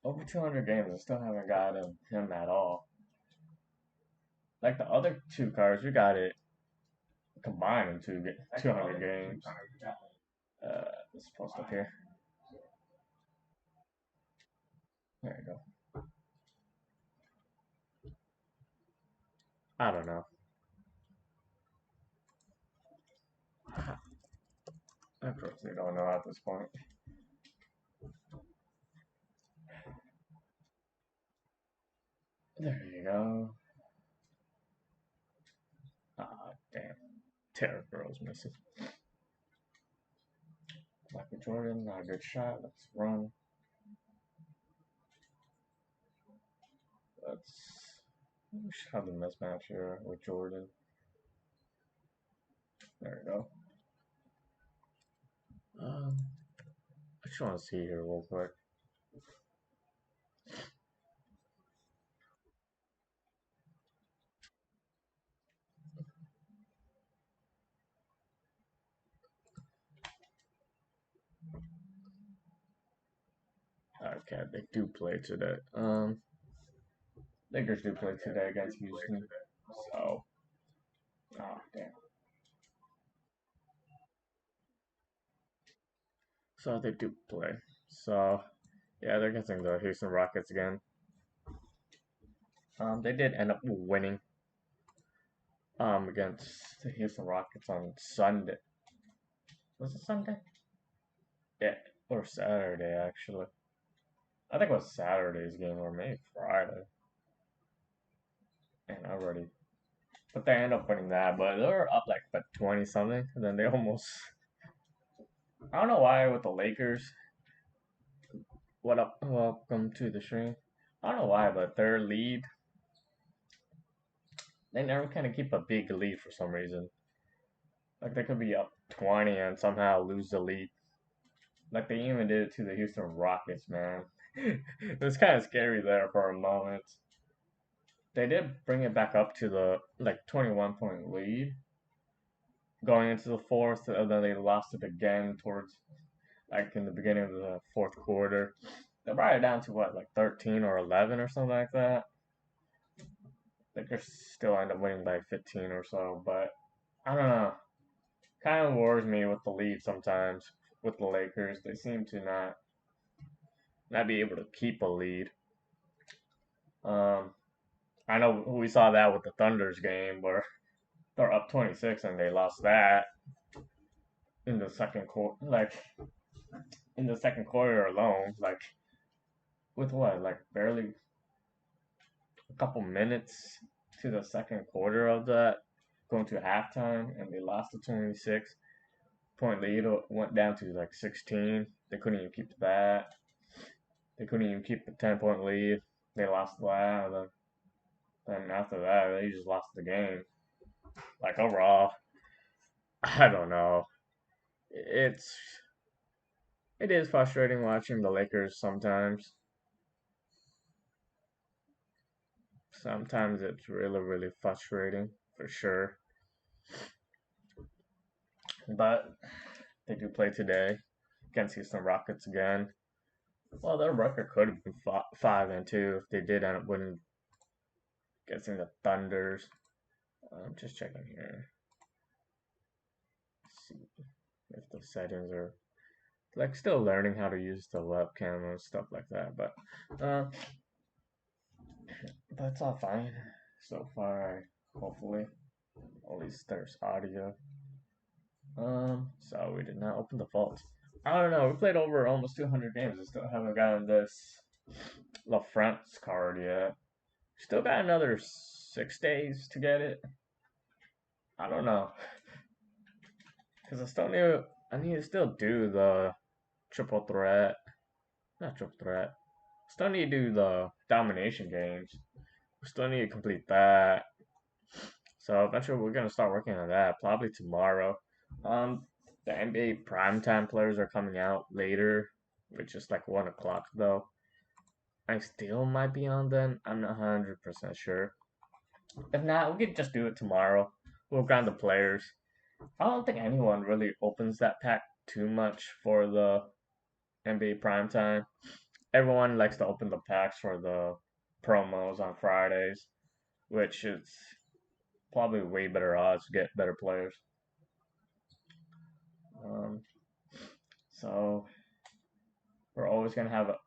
over 200 games. I still haven't gotten him at all. Like the other two cards, we got it combined in 200 games. Let's post up here. There you go. I don't know. I personally don't know at this point. There you go. Ah, damn. Terror Girl's missing. Michael Jordan, not a good shot. Let's run. We should have the mismatch here with Jordan. There we go. I just want to see here real quick. Okay, they do play today. Lakers do play today against Houston. So, oh damn. So they do play. So, yeah, they're getting the Houston Rockets again. They did end up winning. Against the Houston Rockets on Sunday. Was it Sunday? Yeah, or Saturday actually. I think it was Saturday's game or maybe Friday. And already, but they end up winning that. But they were up like 20 something, and then they almost. I don't know why with the Lakers. What up? Welcome to the stream. I don't know why, but their lead, they never kind of keep a big lead for some reason. Like they could be up 20 and somehow lose the lead. Like they even did it to the Houston Rockets, man. It was kind of scary there for a moment. They did bring it back up to the 21-point lead going into the fourth, and then they lost it again towards in the beginning of the fourth quarter. They brought it down to what, 13 or 11 or something like that. Lakers still end up winning by 15 or so, but I don't know. Kind of worries me with the lead sometimes with the Lakers. They seem to not be able to keep a lead. I know we saw that with the Thunder's game where they're up 26 and they lost that in the second quarter. In the second quarter alone, with what, barely a couple minutes to the second quarter of that, going to halftime, and they lost the 26-point lead. Went down to 16. They couldn't even keep that. They couldn't even keep the 10-point lead. They lost that. Then after that, they just lost the game. Overall, I don't know. It is frustrating watching the Lakers sometimes. Sometimes it's really, really frustrating, for sure. But they do play today against Houston Rockets again. Well, their record could have been 5-2 if they did end up winning against the Thunders. I'm just checking here. See if the settings are still learning how to use the webcam and stuff like that. But that's all fine so far. Hopefully, at least there's audio. So we did not open the vault. I don't know. We played over almost 200 games. I still haven't gotten this Lafrentz card yet. Still got another 6 days to get it. I don't know. Because I need to still do the triple threat. Not triple threat. Still need to do the domination games. We still need to complete that. So eventually we're going to start working on that. Probably tomorrow. The NBA primetime players are coming out later, which is 1 o'clock though. I still might be on then. I'm not 100% sure. If not, we could just do it tomorrow. We'll grind the players. I don't think anyone really opens that pack too much for the NBA primetime. everyone likes to open the packs for the promos on Fridays, which is probably way better odds to get better players. Um, so we're always gonna have a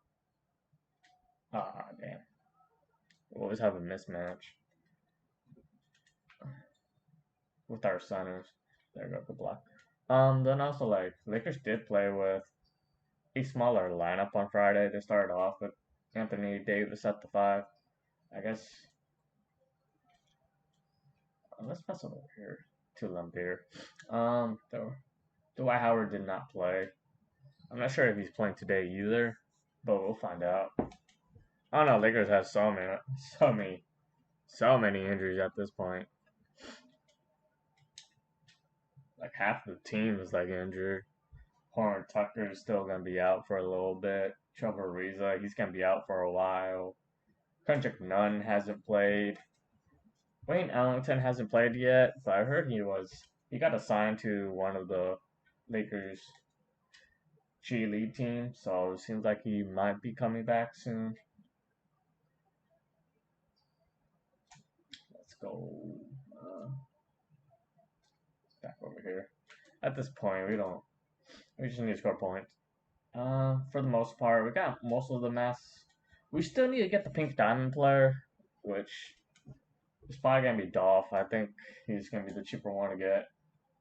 damn. We always have a mismatch with our centers. There goes the block. Then also like Lakers did play with a smaller lineup on Friday. They started off with Anthony Davis at the 5. I guess let's pass it over here to Lambeer. Dwight Howard did not play. I'm not sure if he's playing today either, but we'll find out. I don't know. Lakers have so many injuries at this point. Like half the team is like injured. Horn Tucker is still gonna be out for a little bit. Trevor Ariza, he's gonna be out for a while. Kendrick Nunn hasn't played. Wayne Ellington hasn't played yet, but I heard he got assigned to one of the Lakers G League team, so it seems like he might be coming back soon. Let's go back over here. At this point, we just need to score points. For the most part, we got most of the mess. We still need to get the pink diamond player, which is probably gonna be Dolph. I think he's gonna be the cheaper one to get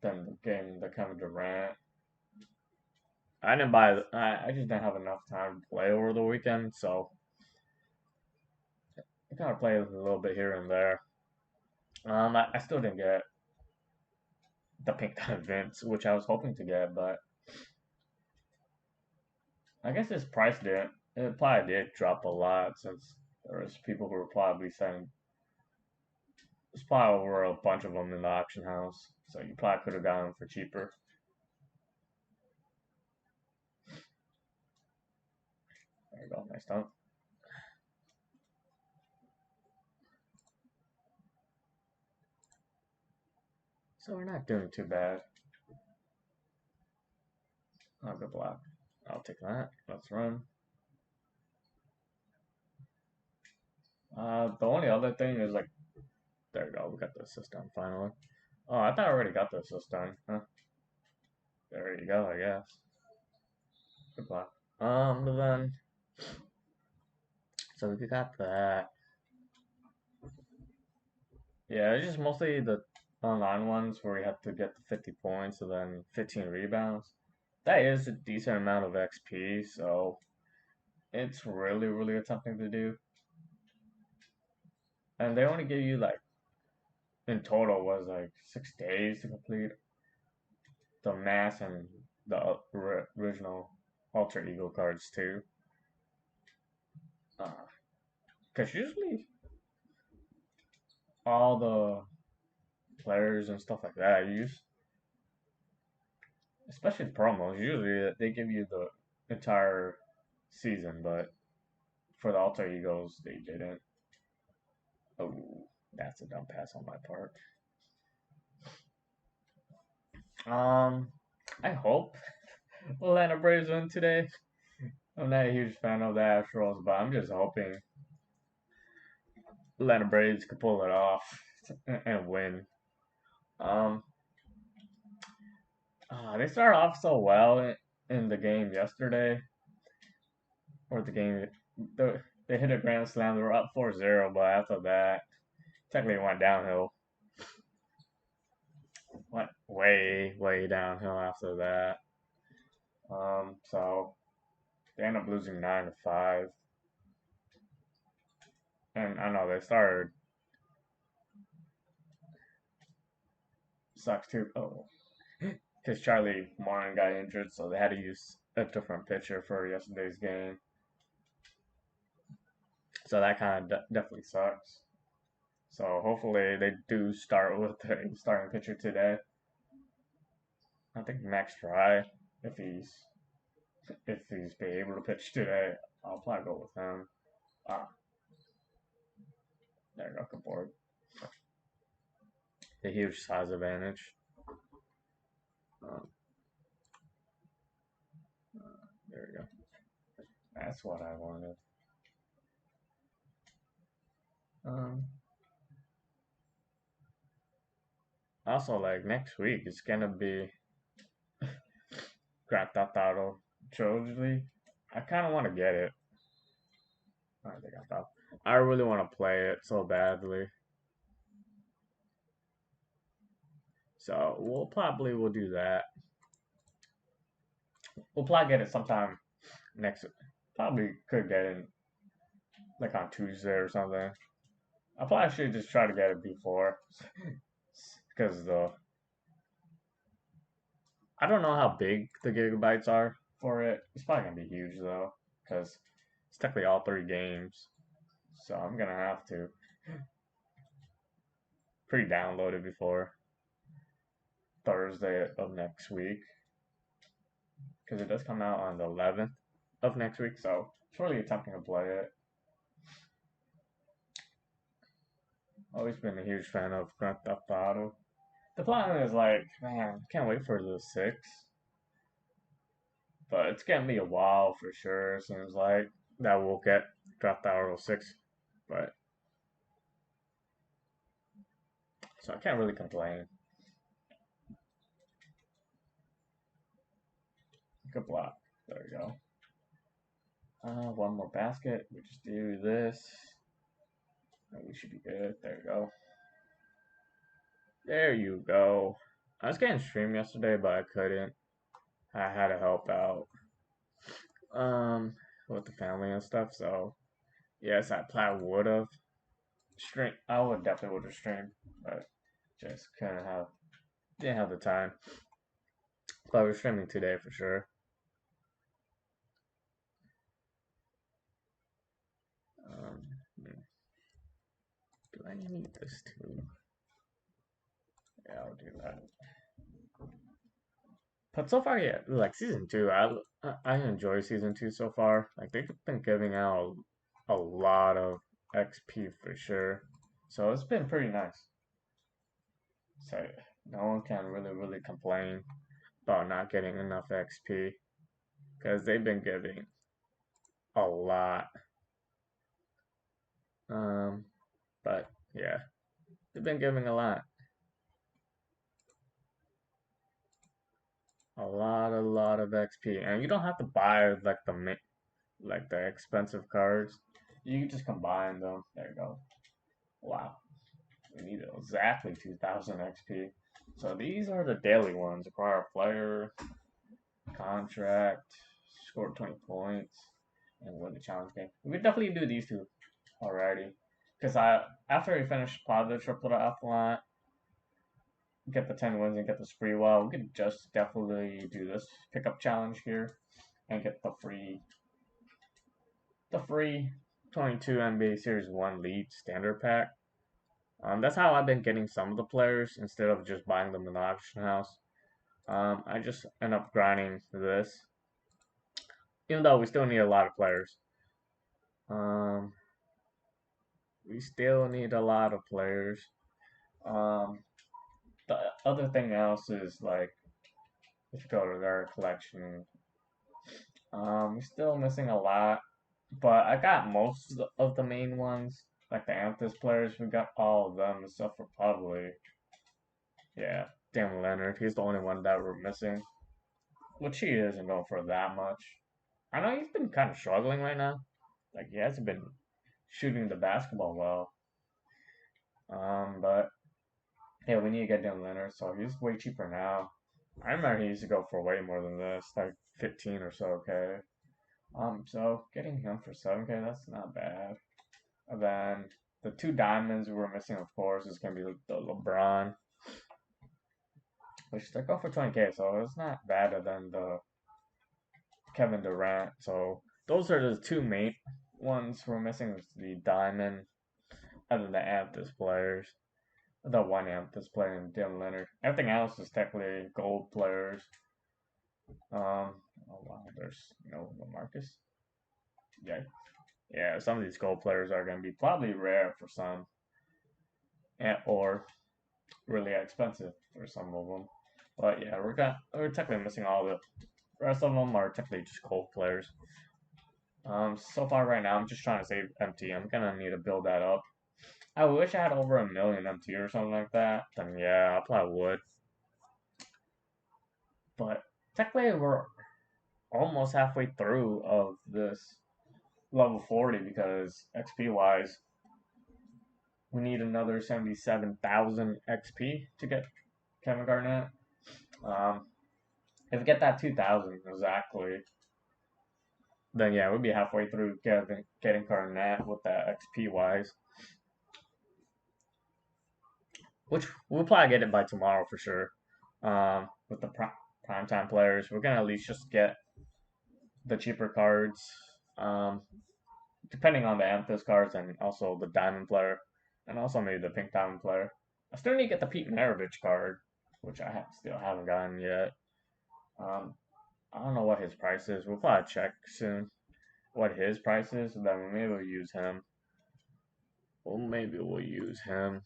than getting the Kevin Durant. I didn't buy. I just didn't have enough time to play over the weekend, so I kind of played a little bit here and there. I still didn't get the pink diamond Vince, which I was hoping to get, but I guess his price didn't. It probably did drop a lot since there was people who were probably saying there's probably over a bunch of them in the auction house, so you probably could have gotten them for cheaper. There you go, nice dunk. So we're not doing too bad. Oh, good block. I'll take that. Let's run. The only other thing is like, there you go. We got the assist done finally. Oh, I thought I already got the assist done. Huh? There you go. I guess. Good block. But then, so we got that. Yeah, it's just mostly the online ones where you have to get the 50 points and then 15 rebounds. That is a decent amount of XP, so it's really, really a tough thing to do. And they only give you like, in total was like 6 days to complete the mass and the original alter ego cards too. Because usually all the players and stuff like that use, especially the promos, usually they give you the entire season, but for the alter egos, they didn't. Oh, that's a dumb pass on my part. I hope Atlanta Braves win today. I'm not a huge fan of the Astros, but I'm just hoping Atlanta Braves could pull it off and win. They started off so well in the game yesterday, or the game. They hit a grand slam. They were up 4-0, but after that, technically went downhill. Went way, way downhill after that. So they ended up losing 9-5. And I know they started sucks too. Oh, because Charlie Morton got injured, so they had to use a different pitcher for yesterday's game. So that kind of definitely sucks. So hopefully they do start with a starting pitcher today. I think Max Fry, if he's be able to pitch today, I'll probably go with him. There you go, good board. A huge size advantage. There we go. That's what I wanted. Um, Also, like next week, it's gonna be Grand Theft Auto Trilogy. I kind of want to get it. I think I thought I really want to play it so badly. So we'll do that. We'll probably get it sometime next. Probably could get it like on Tuesday or something. I probably should just try to get it before, because the I don't know how big the gigabytes are for it. It's probably gonna be huge though, because it's technically all 3 games. So I'm gonna have to pre-download it before Thursday of next week, because it does come out on the 11th of next week. So it's really attempting to play it. Always been a huge fan of Grand Theft Auto. The plan is like, man, can't wait for the 6. But it's gonna be a while for sure. Seems like that we'll get Grand Theft Auto 6. But so I can't really complain. Good block. There we go. One more basket. We just do this. We should be good. There we go. There you go. I was getting stream yesterday, but I couldn't. I had to help out with the family and stuff. So yes, I probably would have streamed. I would definitely would have streamed, but just didn't have the time. But we're streaming today for sure. Do I need this too? Yeah, I'll do that. But so far, yeah, like season 2, I enjoy season 2 so far. Like they've been giving out a lot of XP for sure, so it's been pretty nice. So no one can really complain about not getting enough XP, because they've been giving a lot. But yeah, they've been giving a lot. A lot of XP, and you don't have to buy like the expensive cards. You can just combine them. There you go. Wow, we need exactly 2,000 XP. So these are the daily ones: acquire a player, contract, score 20 points, and win the challenge game. We could definitely do these two already, because after we finish the triple athlon, get the 10 wins and get the Sprewell, we could just definitely do this pickup challenge here and get the free 22 NBA Series 1 Lead Standard Pack. That's how I've been getting some of the players instead of just buying them in the auction house. I just end up grinding this, even though we still need a lot of players. We still need a lot of players. The other thing else is like, if you go to our collection, we're still missing a lot, but I got most of the main ones, like the Amethyst players. We got all of them except for probably, yeah, damn Leonard. He's the only one that we're missing, which he isn't going for that much. I know he's been kind of struggling right now. Like he hasn't been shooting the basketball well. But yeah, we need to get Dan Leonard, so he's way cheaper now. I remember he used to go for way more than this, like 15 or so K. So getting him for 7K, that's not bad. And then the 2 diamonds we're missing, of course, is gonna be the LeBron, which they go for 20K, so it's not better than the Kevin Durant. So those are the 2 main ones we're missing: is the diamond and then the Amethyst players. The 1 Amethyst player and Dylan Leonard. Everything else is technically gold players. Oh wow, there's no Marcus. Yeah. Some of these gold players are gonna be probably rare for some, or really expensive for some of them. But yeah, we're technically missing all the rest of them are technically just gold players. So far right now, I'm just trying to save MT. I'm gonna need to build that up. I wish I had over a million MT or something like that. Then yeah, I probably would. But technically, we're almost halfway through of this level 40 because XP wise, we need another 77,000 XP to get Kevin Garnett. Um, if we get that 2,000 exactly, then yeah, we'd be halfway through getting Garnett with that XP wise, which we'll probably get it by tomorrow for sure. With the primetime players, we're gonna at least just get the cheaper cards, um, depending on the Amethyst cards and also the Diamond player, and also maybe the Pink Diamond player. I still need to get the Pete Maravich card, which I still haven't gotten yet. Um, I don't know what his price is. We'll probably check soon what his price is, and then maybe we'll use him. Well, maybe we'll use him.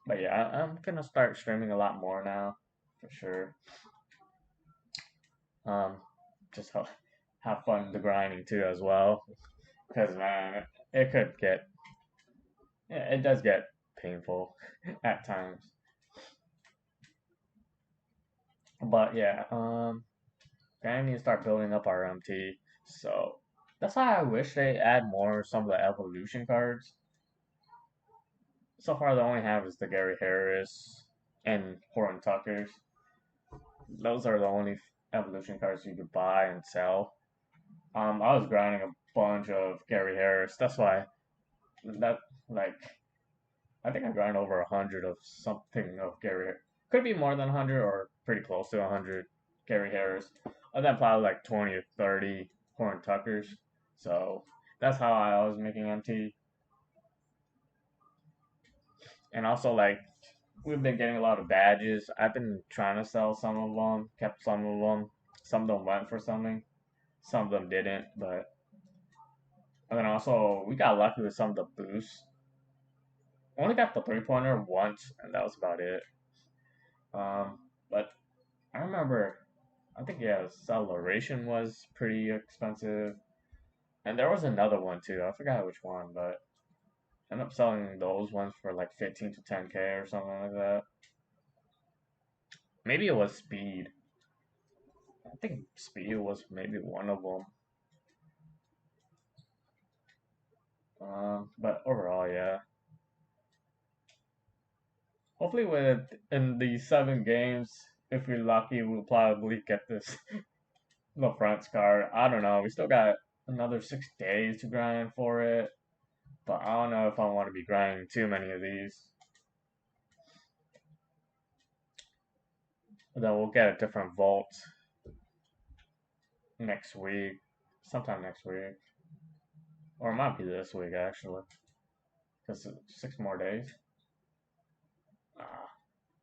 But yeah, I'm gonna start streaming a lot more now, for sure. Um, just have fun the grinding too as well, because man, it could get, yeah, it does get painful at times. But yeah, I need to start building up our MT. So that's why I wish they add more some of the evolution cards. So far, the only have is the Gary Harris and Horton Tuckers. Those are the only evolution cards you could buy and sell. I was grinding a bunch of Gary Harris. That's why that like I think I grind over 100 of something of Gary. Could be more than 100 or pretty close to 100 Gary Harris. And then probably like 20 or 30 Horn Tuckers. So that's how I was making MT. And also like we've been getting a lot of badges. I've been trying to sell some of them, kept some of them. Some of them went for something, some of them didn't. But and then also we got lucky with some of the boosts. Only got the 3-pointer once, and that was about it. But I remember, I think yeah, acceleration was pretty expensive, and there was another one too. I forgot which one, but I ended up selling those ones for like 15 to 10K or something like that. Maybe it was speed. I think speed was maybe one of them. But overall, yeah. Hopefully, in the 7 games, if we're lucky, we'll probably get this Lafrentz card. I don't know. We still got another 6 days to grind for it, but I don't know if I want to be grinding too many of these. Then we'll get a different vault next week, sometime next week, or it might be this week actually, because 6 more days. Ah,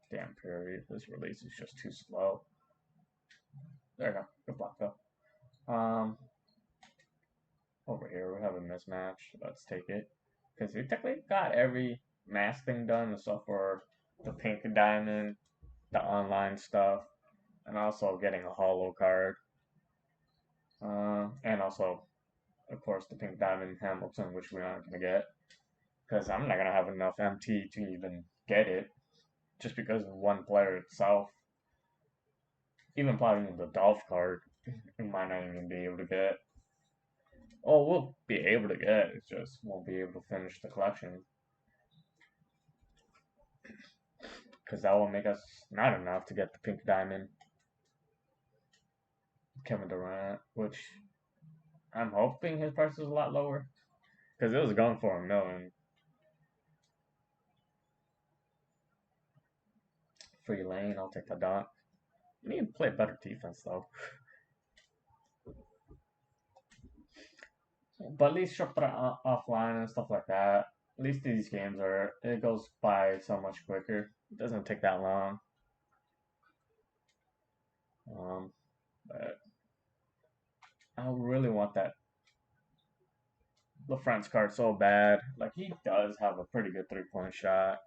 damn period. This release is just too slow. There you go. Good block though. Over here we have a mismatch. Let's take it. Because we technically got every mask thing done, except for the pink diamond, the online stuff, and also getting a holo card. And also, of course, the pink diamond Hamilton, which we aren't going to get. Because I'm not going to have enough MT to even get it. Just because of one player itself. Even probably the Dolph card, we might not even be able to get. Oh, we'll be able to get it, it just won't be able to finish the collection. Because that will make us not enough to get the pink diamond. Kevin Durant, which I'm hoping his price is a lot lower. Because it was going for $1 million. Free lane, I'll take the dunk. I need to play better defense though. But at least shot offline and stuff like that. At least these games it goes by so much quicker. It doesn't take that long. But I really want that Lafrentz card so bad. Like he does have a pretty good 3-point shot.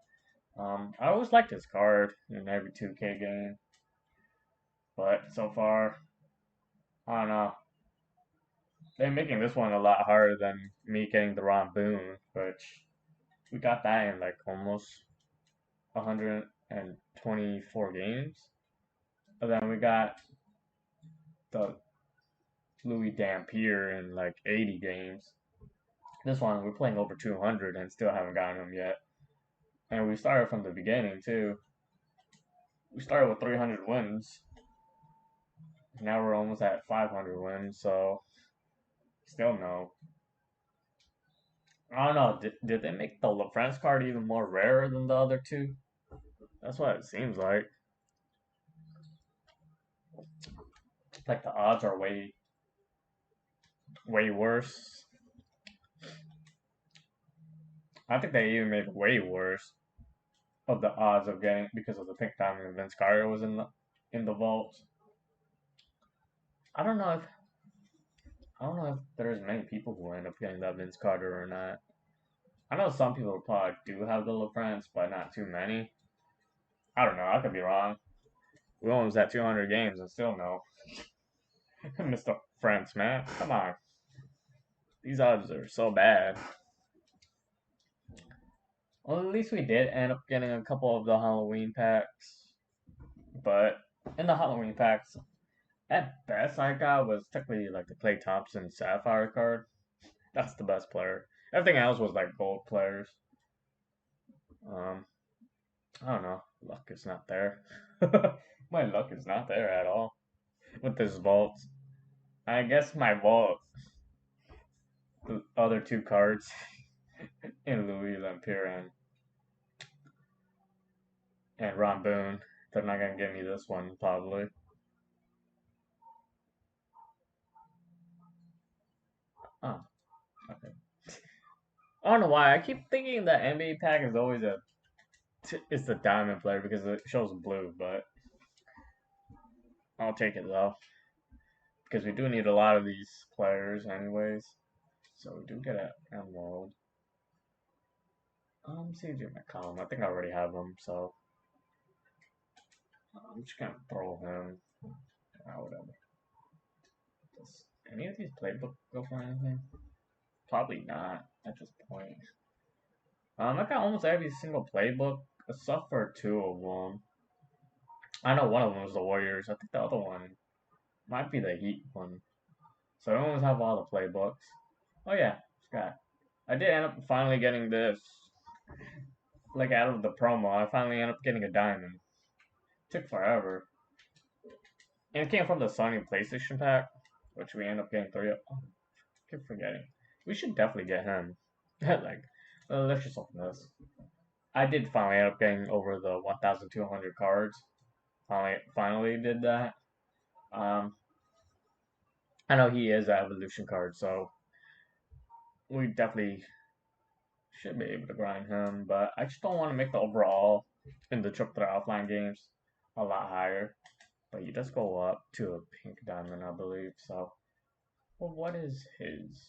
I always liked his card in every 2K game. But so far, I don't know. They're making this one a lot harder than me getting the Ron Boone, which we got that in like almost 124 games. And then we got the Louis Dampier in like 80 games. This one we're playing over 200 and still haven't gotten him yet. And we started from the beginning too. We started with 300 wins. Now we're almost at 500 wins, so still no. I don't know. Did they make the Lafrentz card even more rarer than the other two? That's what it seems like. Like the odds are way worse. I think they even made it way worse of the odds of getting because of the pink diamond and Vince Carter was in the vault. I don't know if I don't know if there's many people who end up getting that Vince Carter or not. I know some people probably do have the Lafrentz, but not too many. I don't know. I could be wrong. We almost at 200 games and still no. Mr. France, man. Come on. These odds are so bad. Well, at least we did end up getting a couple of the Halloween packs. But in the Halloween packs, at best I got was technically like the Klay Thompson Sapphire card. That's the best player. Everything else was like gold players. Um, I don't know. Luck is not there. My luck is not there at all with this vault. I guess my vault, the other two cards in Louis Lampier and Ron Boone, they're not gonna give me this one probably. Oh, okay. I don't know why. I keep thinking that NBA pack is always it's the diamond player because it shows blue, but I'll take it though because we do need a lot of these players anyways. So we do get an emerald. CJ McCollum. I think I already have him, so I'm just gonna throw him. Whatever. Does any of these playbook go for anything? Probably not at this point. I got almost every single playbook except for two of them. I know one of them was the Warriors. I think the other one might be the Heat one. So I almost have all the playbooks. Oh yeah, forgot. I did end up finally getting this. Like out of the promo, I finally ended up getting a diamond. Took forever. And it came from the Sony PlayStation pack, which we end up getting three of. Oh, I keep forgetting. We should definitely get him. Like, let's just open this. I did finally end up getting over the 1,200 cards. Finally did that. I know he is an evolution card, so we definitely should be able to grind him. But I just don't want to make the overall in the triple threat offline games a lot higher. But he does go up to a pink diamond, I believe. So, well, what is his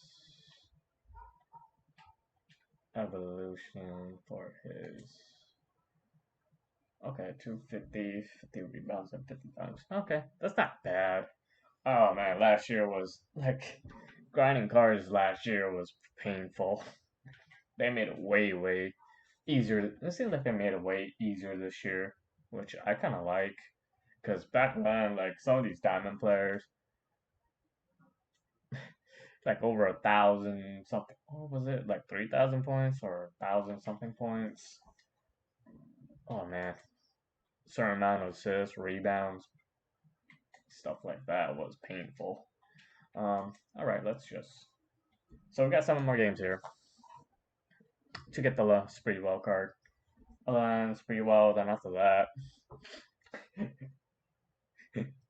evolution for his? Okay, 250, 50 rebounds, and 50 dunks. Okay, that's not bad. Oh man, last year was like grinding cards last year was painful. They made it way easier. It seems like they made it way easier this year, which I kind of like. Because back then, like some of these diamond players, like over 1,000 something. What was it? Like 3,000 points or 1,000 something points? Oh man, certain amount of assists, rebounds, stuff like that was painful. All right, let's just. So we got 7 more games here to get the Sprewell card. And Sprewell, then after that,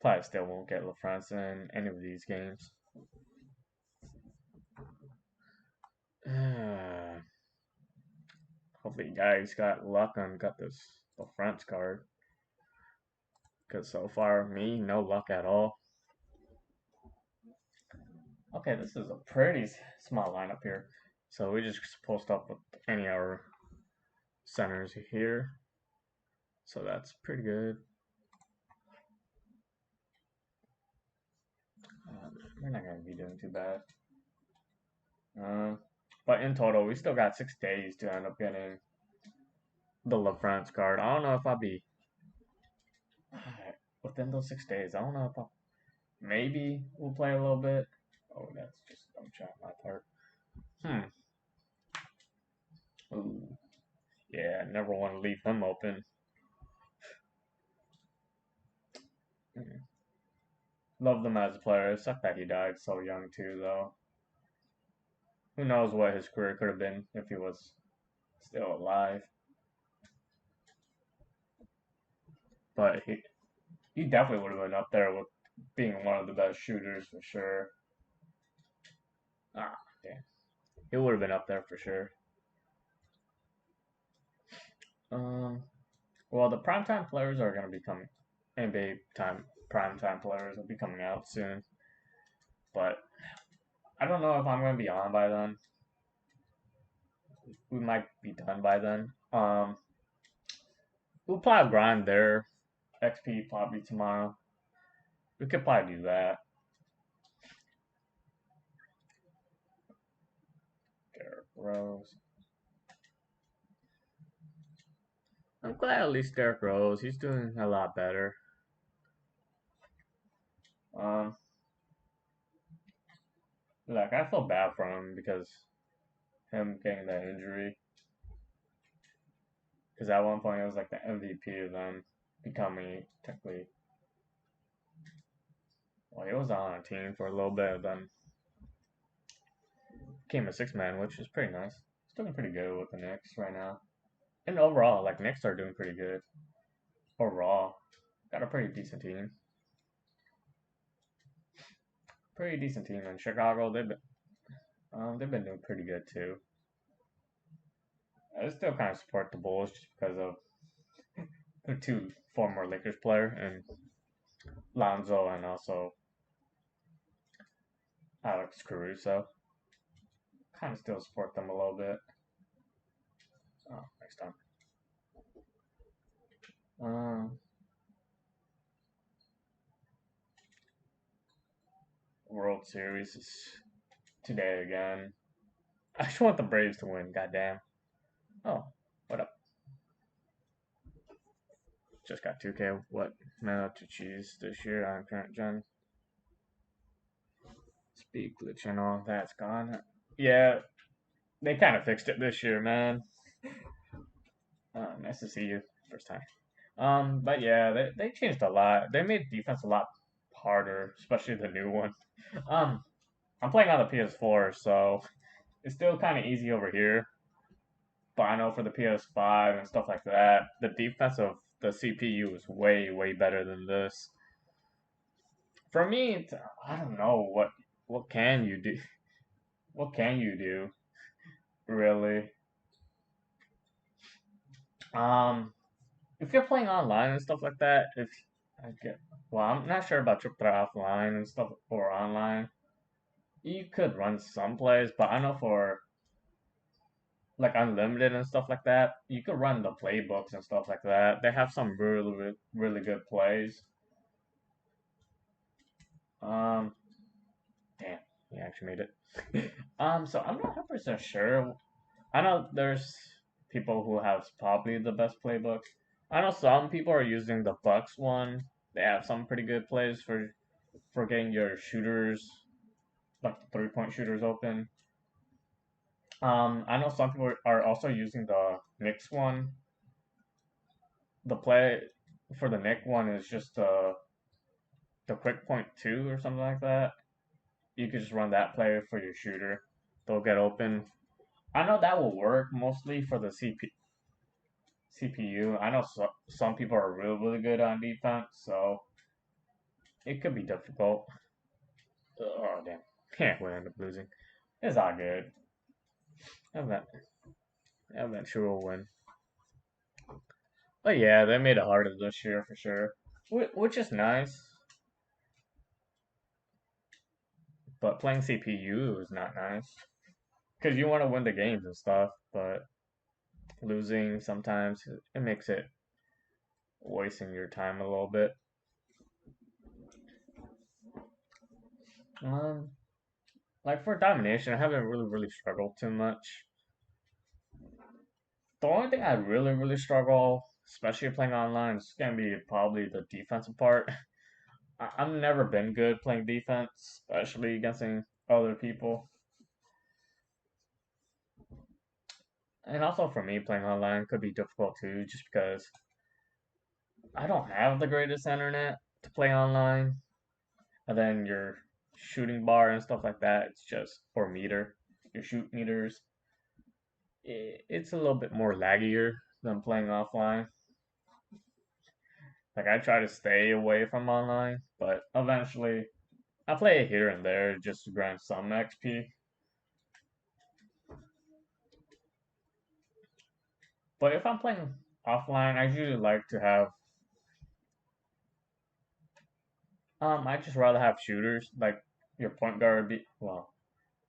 probably still won't get Lafrentz in any of these games. Hopefully, you guys got luck and got this Lafrentz card. Because so far, me, no luck at all. Okay, this is a pretty small lineup here. So we just post up with any of our centers here. So that's pretty good. We're not gonna be doing too bad. But in total, we still got 6 days to end up getting the Lafrentz card. I don't know if I'll be within those 6 days. I don't know if I'll maybe we'll play a little bit. Oh, that's just a dumb shot on my part. Ooh. Yeah, I never want to leave him open. Love him as a player. It sucked that he died so young too, though. Who knows what his career could have been if he was still alive. But he definitely would have been up there with being one of the best shooters for sure. Ah, damn. He would have been up there for sure. Well, the primetime players are going to be coming. NBA primetime players will be coming out soon. But I don't know if I'm going to be on by then. We might be done by then. We'll probably grind their XP probably tomorrow. We could probably do that. Derrick Rose. I'm glad at least Derrick Rose. He's doing a lot better. Like I feel bad for him because him getting that injury. Because at one point it was like the MVP of them becoming technically. Well, he was on a team for a little bit, then became a 6-man, which is pretty nice. He's doing pretty good with the Knicks right now. And overall, like Knicks are doing pretty good. Overall, got a pretty decent team. Pretty decent team in Chicago. They've been doing pretty good too. I still kind of support the Bulls just because of the two former Lakers player and Lonzo and also Alex Caruso. Kind of still support them a little bit. Oh, next time. World Series is today again. I just want the Braves to win. Goddamn. Oh, what up? Just got 2K. What meta to choose this year on current gen? Speak glitching all that's gone. Yeah, they kind of fixed it this year, man. Nice to see you first time. But yeah, they changed a lot. They made defense a lot harder, especially the new one. I'm playing on the PS4, so it's still kind of easy over here. But I know for the PS5 and stuff like that, the defense of the CPU is way, way better than this. For me, I don't know what can you do. What can you do, really? If you're playing online and stuff like that, if I get well, I'm not sure about triple threat offline and stuff or online. You could run some plays, but I know for like unlimited and stuff like that, you could run the playbooks and stuff like that. They have some really, really good plays. Um, damn, he actually made it. So I'm not 100% sure. I know there's people who have probably the best playbook. I know some people are using the Bucks one. They have some pretty good plays for getting your shooters, like the 3-point shooters open. I know some people are also using the Knicks one. The play for the Knick one is just the quick point 2 or something like that. You could just run that play for your shooter. They'll get open. I know that will work mostly for the CPU. I know some people are really, really good on defense, so it could be difficult. Oh, damn. Yeah, we end up losing. It's all good. Eventually we'll win. But yeah, they made it harder this year for sure. Which is nice. But playing CPU is not nice. Because you want to win the games and stuff, but losing sometimes it makes it wasting your time a little bit. Um, like for domination, I haven't really struggled too much. The only thing I really struggle, especially playing online, is gonna be probably the defensive part. I've never been good playing defense, especially against other people. And also for me, playing online could be difficult too, just because I don't have the greatest internet to play online. And then your shooting bar and stuff like that, it's just or meter. Your shoot meters, it's a little bit more laggier than playing offline. Like I try to stay away from online, but eventually I play it here and there just to grind some XP. But if I'm playing offline, I usually like to have I just rather have shooters like your point guard be well.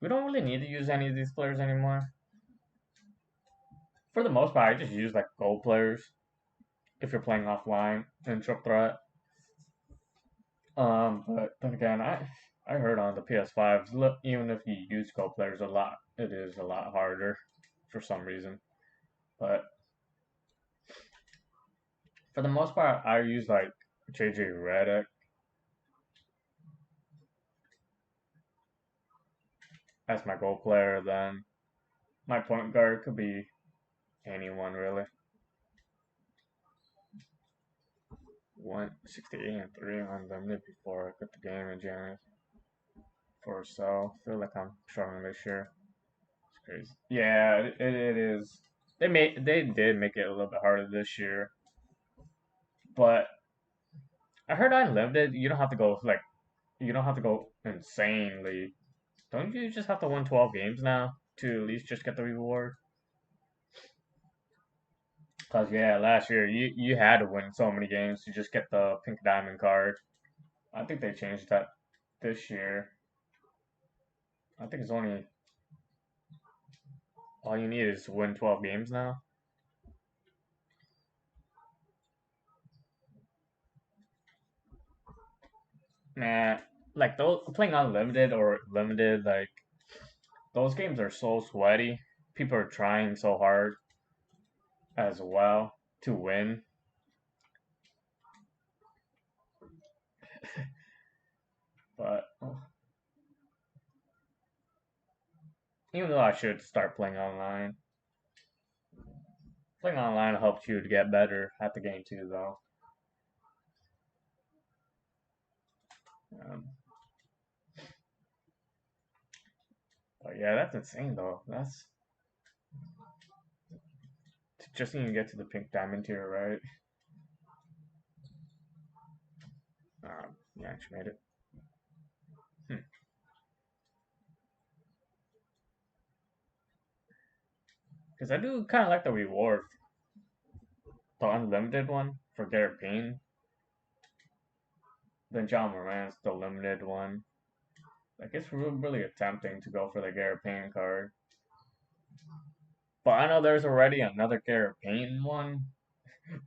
We don't really need to use any of these players anymore. For the most part, I just use like gold players if you're playing offline in triple threat. But then again, I heard on the PS5s, look, even if you use gold players a lot, it is a lot harder for some reason. But for the most part, I use like JJ Redick as my goal player. Then my point guard could be anyone really. 168 and 3 unlimited before I quit the game in January or so. I feel like I'm struggling this year. It's crazy. Yeah, it is. They did make it a little bit harder this year, but I heard unlimited. You don't have to go like you don't have to go insanely. Don't you just have to win 12 games now to at least just get the reward? Cause yeah, last year you had to win so many games to just get the pink diamond card. I think they changed that this year. I think it's only all you need is to win 12 games now. Nah, like those playing unlimited or limited, like those games are so sweaty. People are trying so hard as well to win. But even though I should start playing online, playing online helps you to get better at the game too, though. Um, but yeah, that's insane though. That's just even get to the pink diamond tier, right? Yeah, she made it. Because I do kind of like the reward, the unlimited one for Garrett Payne. Then John Moran's the limited one. Like it's really tempting to go for the Garrett Payne card. But I know there's already another Garrett Payne one,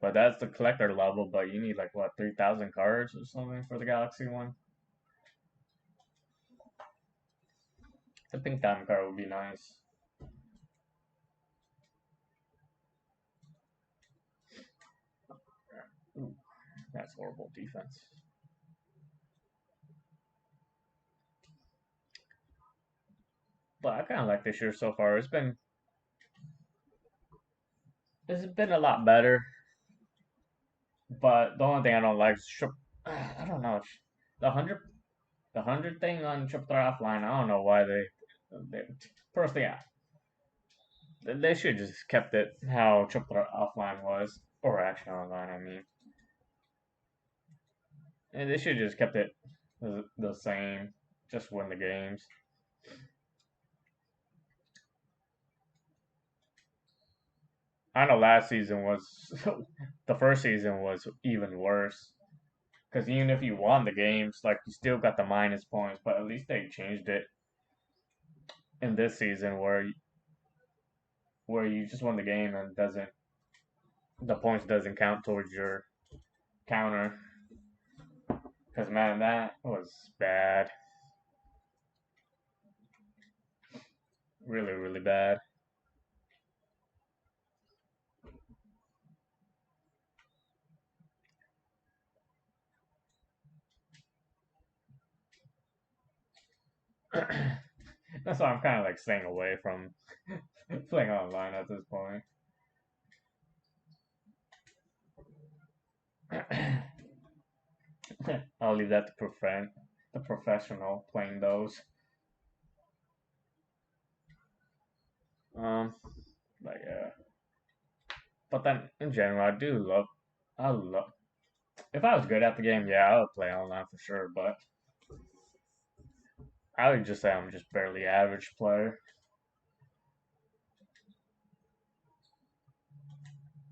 but that's the collector level. But you need like what 3,000 cards or something for the Galaxy one. The pink diamond card would be nice. Ooh, that's horrible defense. But I kind of like this year so far. It's been a lot better. But the only thing I don't like is I don't know the 100 thing on triple offline. I don't know why they personally they should just kept it how triple offline was or action online. I mean, and they should just kept it the same. Just win the games. I know last season was the first season was even worse because even if you won the games, like you still got the minus points. But at least they changed it in this season where you just won the game and doesn't the points doesn't count towards your counter. Because man, that was bad. Really, really bad. That's why I'm kind of like staying away from playing online at this point. I'll leave that to the professional playing those. Um, but yeah. But then in general, I love. If I was good at the game, yeah, I would play online for sure. But I would just say I'm just barely average player,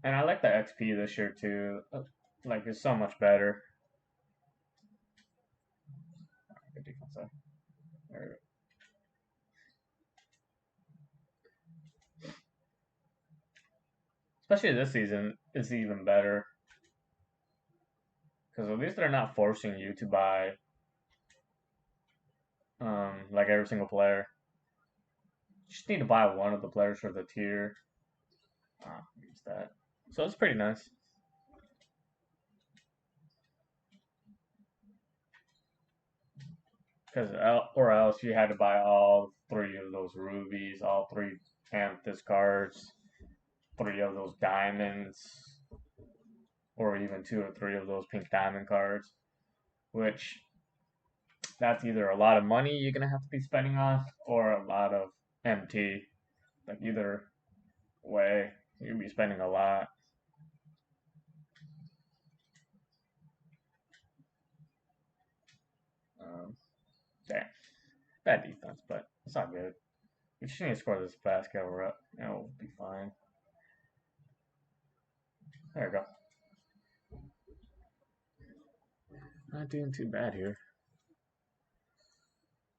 and I like the XP this year too. Like it's so much better. Good defense there. Especially this season, it's even better because at least they're not forcing you to buy like every single player. You just need to buy one of the players for the tier. Use that. So it's pretty nice. Because or else you had to buy all three of those rubies, all three amethyst cards, three of those diamonds, or even two or three of those pink diamond cards. Which that's either a lot of money you're gonna have to be spending on, or a lot of MT. Like either way, you'll be spending a lot. Um, Damn, bad defense, but it's not good. We just need to score this basket. We're up, and we'll be fine. There we go. Not doing too bad here.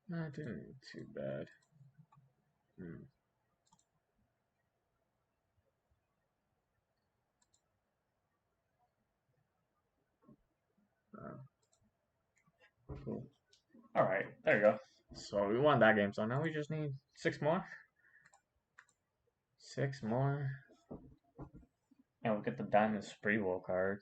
Not doing too bad. Hmm. Cool. All right, there you go. So we won that game. So now we just need 6 more. 6 more, and we'll get the Diamond Sprewell card.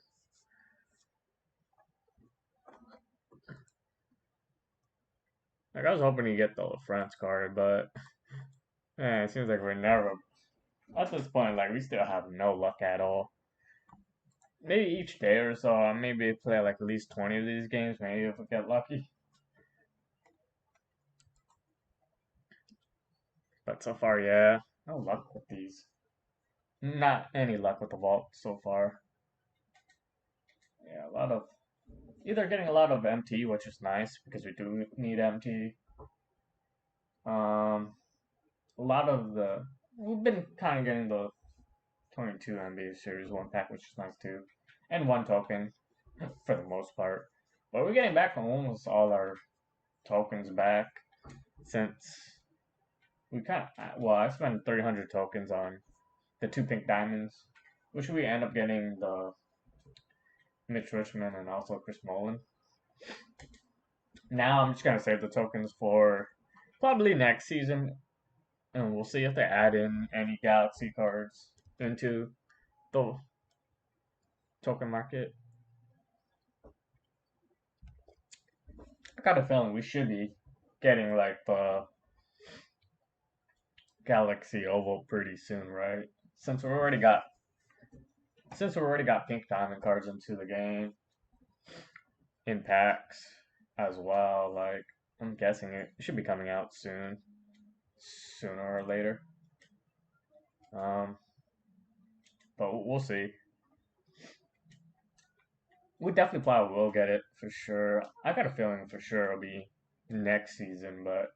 Like I was hoping to get the Lafrentz card, but it seems like we're never. At this point, like we still have no luck at all. Maybe each day or so, maybe play like at least 20 of these games. Maybe if we get lucky. But so far, yeah, no luck with these. Not any luck with the vault so far. Yeah, a lot of either getting a lot of MT, which is nice because we do need MT. Um, a lot of the we've been kind of getting the 22 NBA series one pack, which is nice too, and one token for the most part. But we're getting back almost all our tokens back since we kind of I spent 300 tokens on the two pink diamonds, which we end up getting the Mitch Richmond and also Chris Mullin. Now I'm just gonna save the tokens for probably next season, and we'll see if they add in any Galaxy cards into the token market. I got a feeling we should be getting like the Galaxy Oval pretty soon, right? Since we already got pink diamond cards into the game in packs as well. Like I'm guessing it should be coming out soon, sooner or later. Um, but we'll see. We definitely probably will get it for sure. I got a feeling for sure it'll be next season, but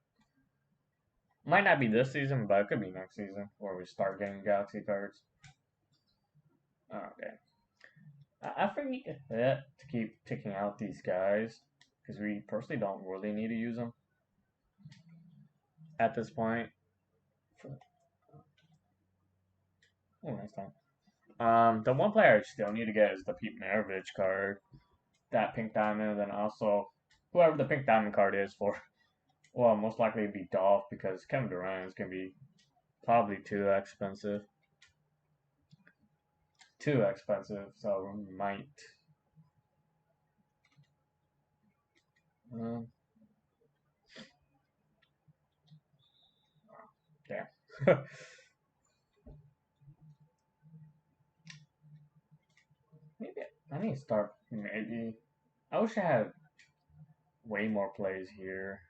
might not be this season, but it could be next season where we start getting Galaxy cards. Okay. I forget to keep ticking out these guys because we personally don't really need to use them at this point. Oh, nice time. The one player I still need to get is the Pete Maravich card, that pink diamond, and then also whoever the pink diamond card is for Well, most likely it'd be Dolph because Kevin Durant is gonna be probably too expensive. Too expensive, so we might. Um, yeah. Maybe I need to start. Maybe I wish I had way more plays here.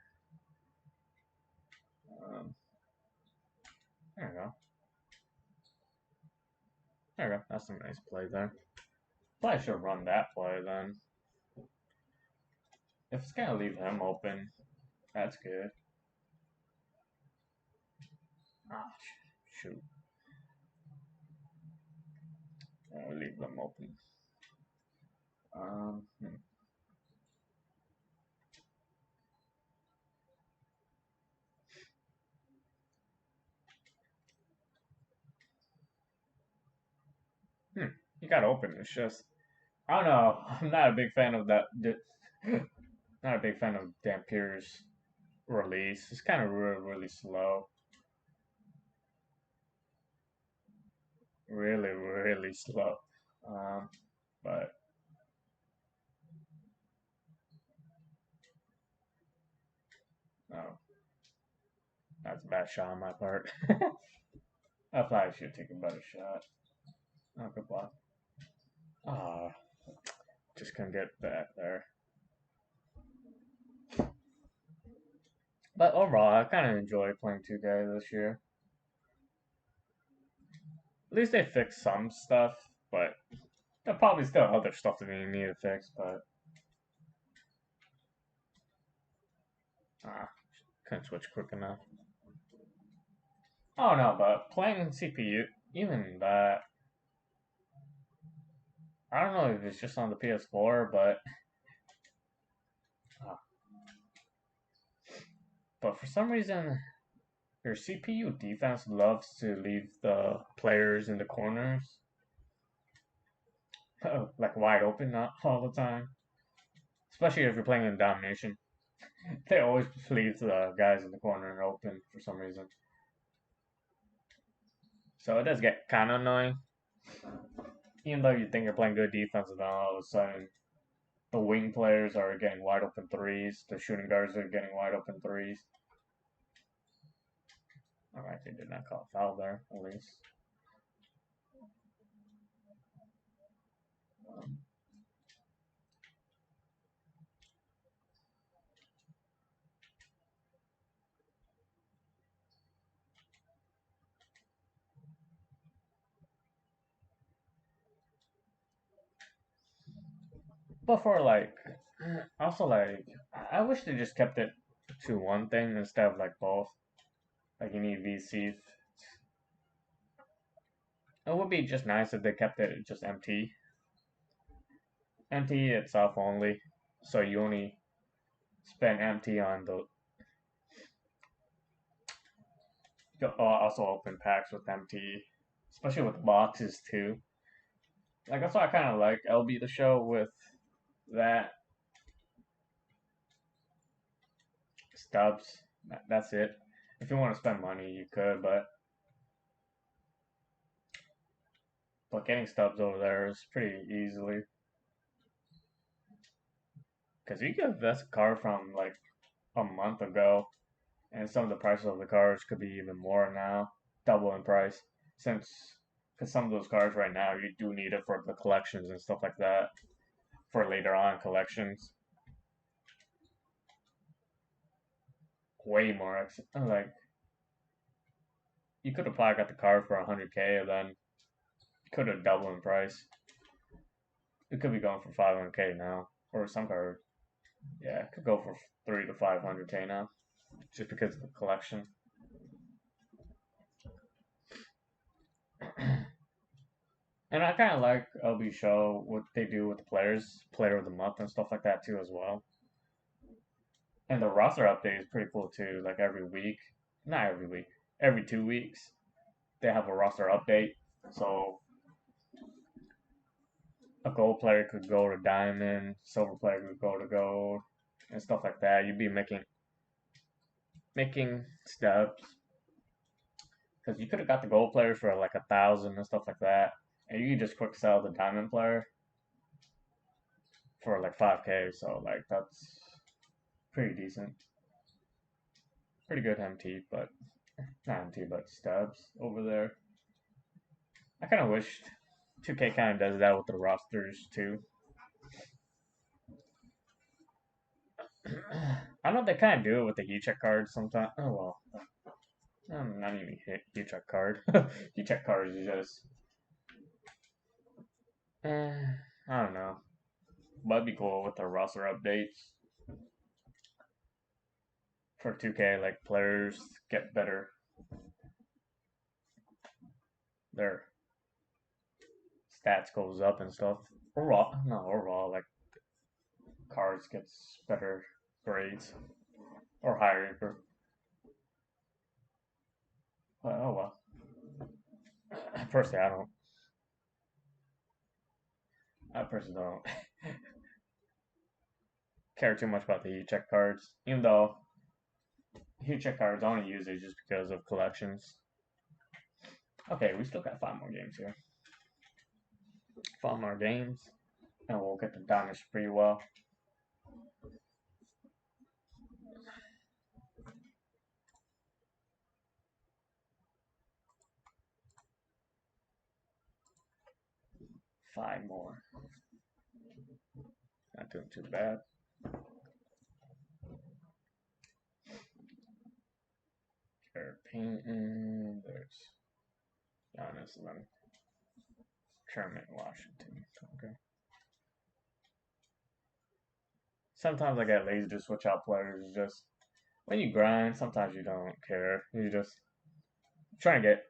Um, there we go. There we go. That's a nice play there. Probably should run that play then. If it's gonna leave him open, that's good. Ah, shoot. Leave them open. Um, hmm. You got open. It's just I don't know. I'm not a big fan of that. Not a big fan of Dampier's release. It's kind of really slow. Really slow. Um, but oh, that's a bad shot on my part. I probably should take a better shot. Oh, good block. Ah, just couldn't get back there. But overall, I kind of enjoy playing 2K this year. At least they fixed some stuff, but there's probably still other stuff that they need to fix. But ah, couldn't switch quick enough. Oh no, but playing CPU, even that, I don't know if it's just on the PS4, uh, but for some reason, your CPU defense loves to leave the players in the corners, like wide open, not all the time. Especially if you're playing in domination, they always leave the guys in the corner open for some reason. So it does get kind of annoying. Even though you think you're playing good defense, and then all of a sudden the wing players are getting wide open threes, the shooting guards are getting wide open threes. Alright, they did not call a foul there, at least. Um, but for like, also like, I wish they just kept it to one thing instead of like both. Like you need VC. It would be just nice if they kept it just empty. Empty itself only. So you only spend empty on the. You also open packs with empty, especially with boxes too. Like that's why I kind of like LB the show with that stubs. That's it. If you want to spend money, you could, but getting stubs over there is pretty easily because you get this card from like a month ago, and some of the prices of the cards could be even more now, double in price. Since because some of those cards right now you do need it for the collections and stuff like that for later on collections. Way more like you could have probably got the card for 100K and then could have doubled in price. It could be going for 500K now, or some card. Yeah, it could go for 3 to 500K now, just because of the collection. And I kind of like LB Show what they do with the players, Player of the Month and stuff like that too as well. And the roster update is pretty cool too. Like every week, not every week, every 2 weeks they have a roster update. So a gold player could go to diamond, silver player could go to gold, and stuff like that. You'd be making making steps. Because you could have got the gold player for like 1,000 and stuff like that. And you could just quick sell the diamond player for like 5K. So like that's pretty decent. Pretty good MT, but not MT, but stubs over there. I kind of wished 2K kind of does that with the rosters too. I know they kind of do it with the heat check cards sometimes. Oh well, not even heat check card. Heat check cards is just, I don't know. But it'd be cool with the roster updates for 2K. Like players get better, their stats goes up and stuff. Overall, like cards gets better grades or higher. But oh well. Personally, I personally don't care too much about the heat check cards, even though heat check cards I only use it just because of collections. Okay, we still got 5 more games here. 5 more games, and we'll get the Garnett pretty well. Five more. Not doing too bad. They're painting. There's Giannis and then Sherman Washington. Okay. Sometimes I get lazy to switch out players. Just when you grind, sometimes you don't care. You just trying to get.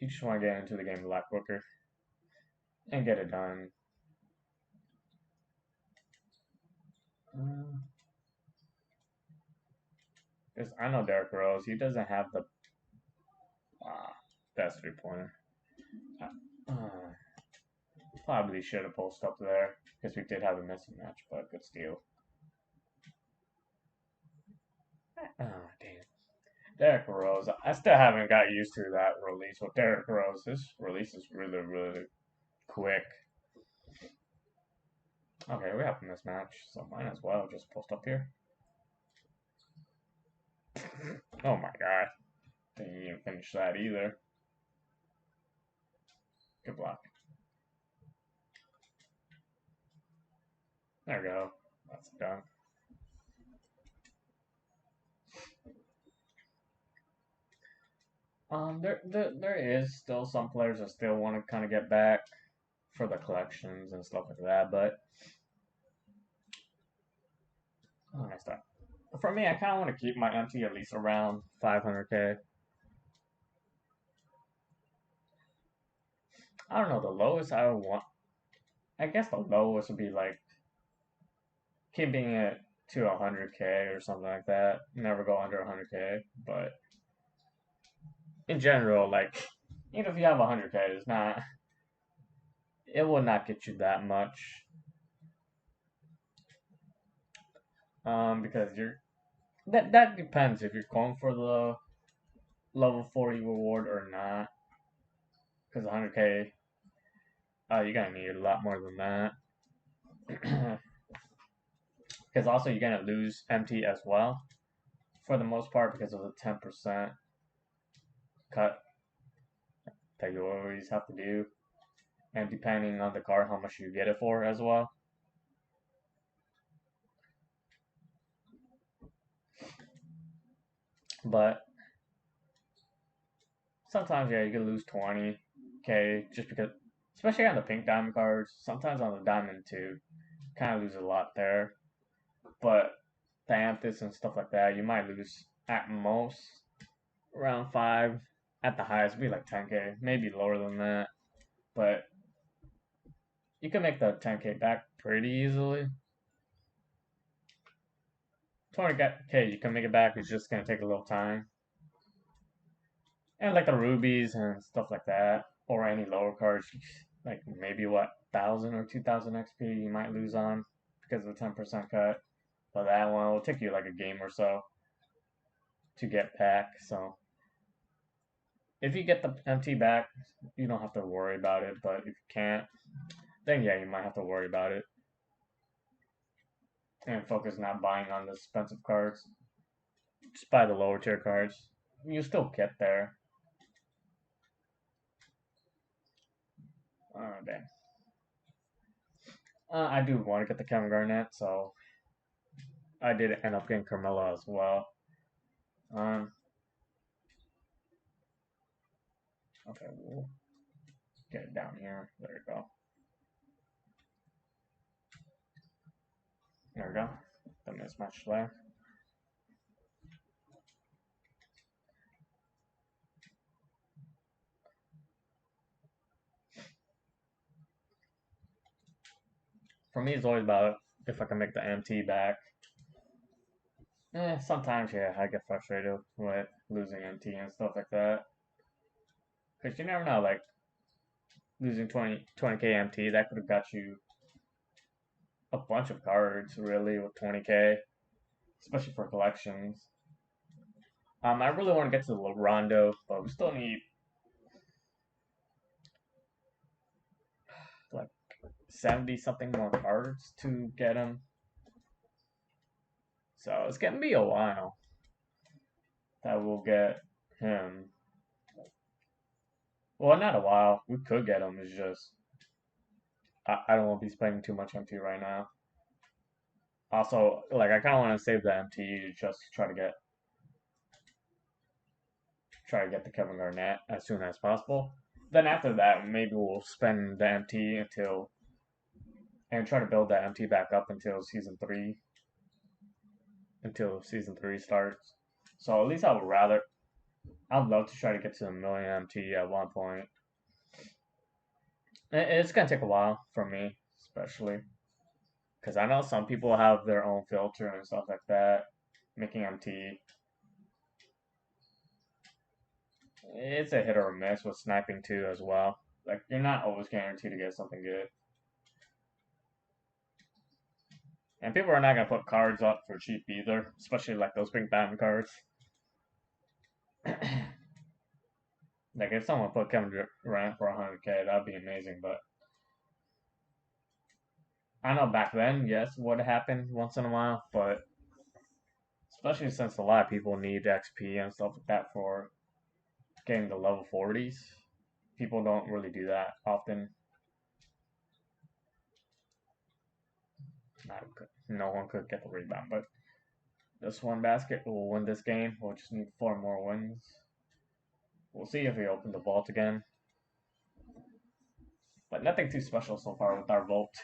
You just want to get into the game a lot quicker and get it done. Because I know Derrick Rose, he doesn't have the best 3-pointer. Probably should have posted up there because we did have a missing match, but good steal. Oh, damn. Derrick Rose. I still haven't got used to that release with Derrick Rose. This release is really, really quick. Okay, we have a mismatch, so might as well just post up here. Oh my god. Didn't even finish that either. Good block. There we go. That's done. There is still some players that still want to kind of get back for the collections and stuff like that, but next time. For me, I kind of want to keep my MT at least around 500K. I don't know, the lowest I would want. I guess the lowest would be like keeping it to 100K or something like that. Never go under 100K, but in general, like even if you have 100K, it's not. It will not get you that much. Because that depends if you're going for the level 40 reward or not. Because 100K, you're gonna need a lot more than that. Because also you're gonna lose MT as well, for the most part, because of the 10% cut that you always have to do, and depending on the card, how much you get it for as well. But sometimes, yeah, you can lose 20K just because, especially on the pink diamond cards. Sometimes on the diamond too, kind of lose a lot there. But the amethyst and stuff like that, you might lose at most around 5. At the highest, be like 10K, maybe lower than that. But you can make the 10K back pretty easily. 20K, you can make it back. It's just gonna take a little time. And like the rubies and stuff like that, or any lower cards, like maybe 1,000 or 2,000 XP you might lose on because of the 10% cut. But that one will take you like a game or so to get back. So if you get the MT back, you don't have to worry about it. But if you can't, then yeah, you might have to worry about it and focus not buying on the expensive cards. Just buy the lower tier cards. You still get there. Oh dang. I do want to get the Kevin Garnett, so I did end up getting Carmelo as well. Um, okay, we'll get it down here. There you go. There we go. The mismatch there. For me, it's always about if I can make the MT back. Sometimes, yeah, I get frustrated with losing MT and stuff like that. Because you never know, like, losing 20k MT, that could have got you a bunch of cards, really, with 20k, especially for collections. I really want to get to the Rondo, but we still need, like, 70 something more cards to get him. So it's gonna be a while that we'll get him. Well, not a while. We could get him. It's just I don't want to be spending too much MT right now. Also, like I kind of want to save the MT just to try to get the Kevin Garnett as soon as possible. Then after that, maybe we'll spend the MT and try to build that MT back up until season three starts. So at least I'd love to try to get to a million MT at one point. It's gonna take a while for me, especially because I know some people have their own filter and stuff like that. Making MT, it's a hit or a miss with sniping too as well. Like you're not always guaranteed to get something good, and people are not gonna put cards up for cheap either, especially like those big diamond cards. Like if someone put Kevin Durant for 100k, that'd be amazing. But I know back then, yes, what happened once in a while, but especially since a lot of people need XP and stuff like that for getting the level 40s, people don't really do that often. No one could get the rebound, but this one basket will win this game. We'll just need 4 more wins. We'll see if we open the vault again. But nothing too special so far with our vault.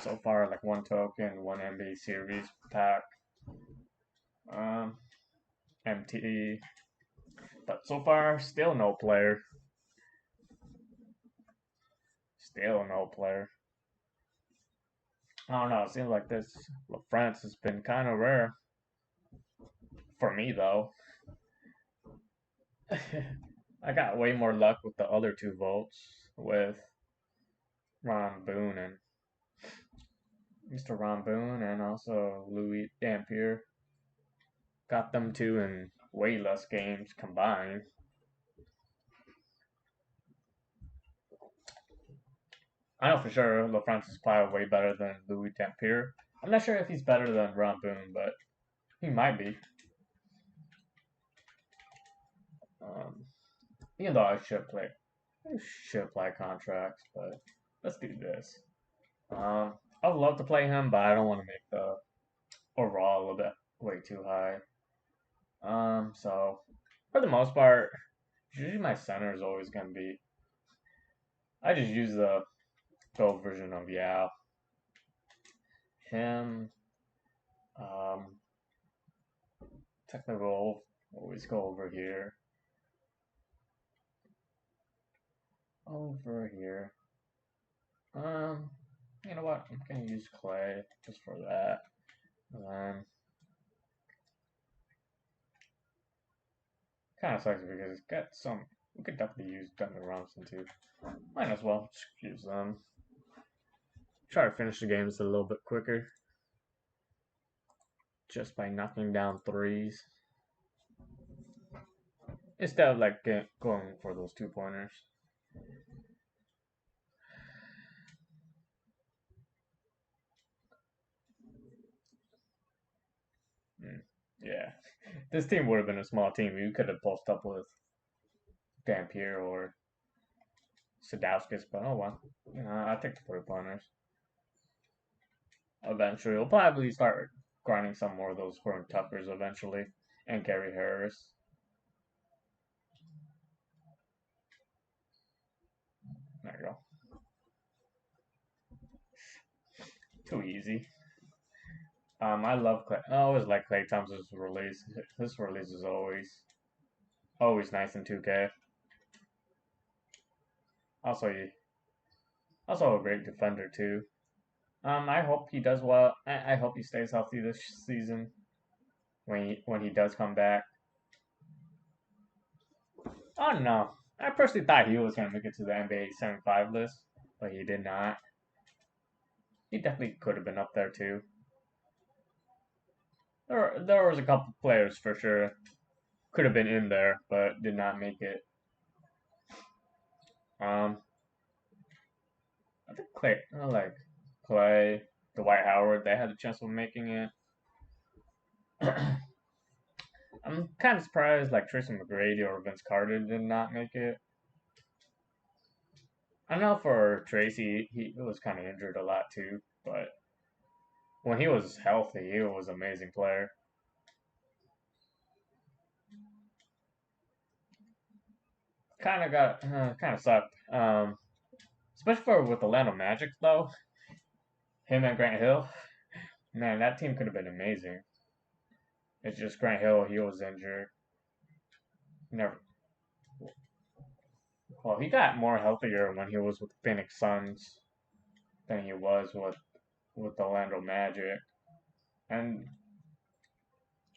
So far like 1 token, 1 NBA series pack, MT. But so far, still no player. Still no player. I don't know. It seems like this Lafrentz has been kind of rare for me though. I got way more luck with the other 2 votes with Ron Boone and Mr. Ron Boone and also Louis Dampier. Got them 2 in way less games combined. I know for sure Lafrentz is probably way better than Louis Dampier. I'm not sure if he's better than Ron Boone, but he might be. Even though I should apply contracts, but let's do this. I would love to play him, but I don't want to make the overall a little bit way too high. So for the most part, usually my center is always gonna be. I just use the gold version of Yao. Him, technical, always go over here. Over here. You know what? I'm gonna use clay just for that. And then kind of sucks because it's got some. We could definitely use Duncan Robinson too. Might as well just use them. try to finish the games a little bit quicker, just by knocking down threes instead of like going for those 2-pointers. Yeah, this team would have been a small team. You could have posted up with Dampier or Sadowskis, but oh well. I take the 3-pointers. Eventually, we'll probably start grinding some more of those Horn Tuckers eventually, and Gary Harris. There you go. Too easy. I love Clay. I always like Klay Thompson's release. His release is always nice in 2K. Also, also a great defender too. I hope he does well. I hope he stays healthy this season when he does come back. Oh no, I personally thought he was gonna make it to the NBA 75 list, but he did not. He definitely could have been up there too. There was a couple players for sure could have been in there, but did not make it. I think Clay, Dwight Howard, they had a chance of making it. I'm kind of surprised like Tracy McGrady or Vince Carter did not make it. I know for Tracy, he was kind of injured a lot too, but when he was healthy, he was an amazing player. Kind of sucked. Especially for with Orlando Magic though, him and Grant Hill, man, that team could have been amazing. It's just Grant Hill, he was injured. Never. Well, he got more healthier when he was with the Phoenix Suns than he was with the Orlando Magic. And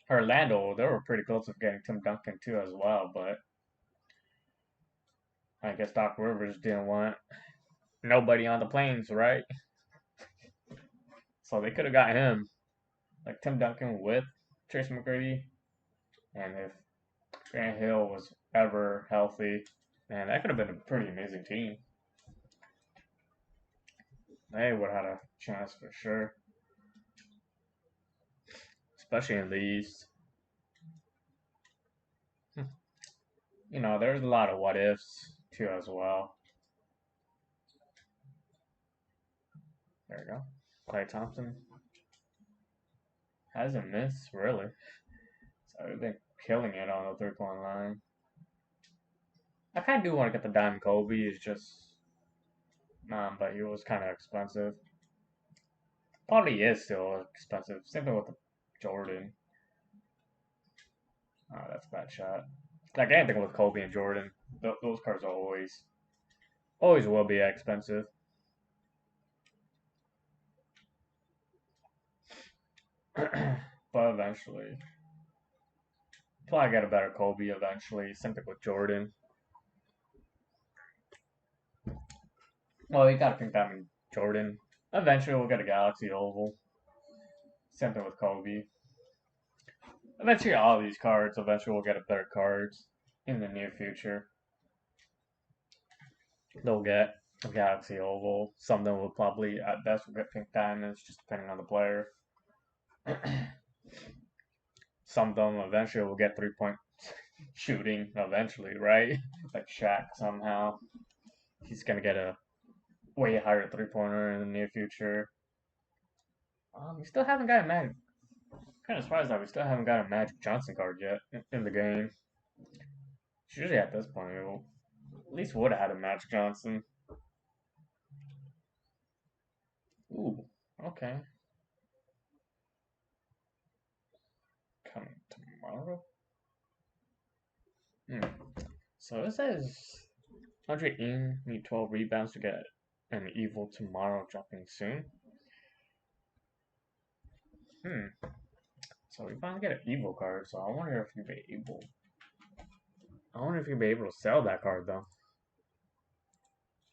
Orlando, they were pretty close to getting Tim Duncan too as well, but I guess Doc Rivers didn't want nobody on the Plains, right? So they could have got him, like Tim Duncan with Tracy McGrady, and if Grant Hill was ever healthy, man, that could have been a pretty amazing team. They would have had a chance for sure, especially in the East. There's a lot of what ifs too as well. There you go. Klay Thompson hasn't missed really, so we've been killing it on the 3-point line. I kind of do want to get the Diamond Kobe. It's just, but he was kind of expensive. Probably is still expensive. Same thing with the Jordan. Oh, that's a bad shot. Like anything with Kobe and Jordan, those cards are always will be expensive. But eventually, probably get a better Kobe eventually. Same thing with Jordan. Well, you gotta think that in Jordan. Eventually, we'll get a Galaxy Oval. Same thing with Kobe. Eventually, all these cards. Eventually, we'll get a better cards in the near future. They'll get a Galaxy Oval. Some of them will probably, at best, will get pink diamonds, just depending on the player. Some of them eventually will get 3-point shooting eventually, right? Like Shaq somehow. He's gonna get a way higher 3-pointer in the near future. We still haven't got a Magic. Kind of surprised that we still haven't got a Magic Johnson card yet in the game. Usually at this point, we'll, at least would have had a Magic Johnson. Ooh, okay. Coming tomorrow? So it says Andre Ing need 12 rebounds to get an Evil tomorrow dropping soon. So we finally get an Evil card, so I wonder if you'll be able. I wonder if you'll be able to sell that card though.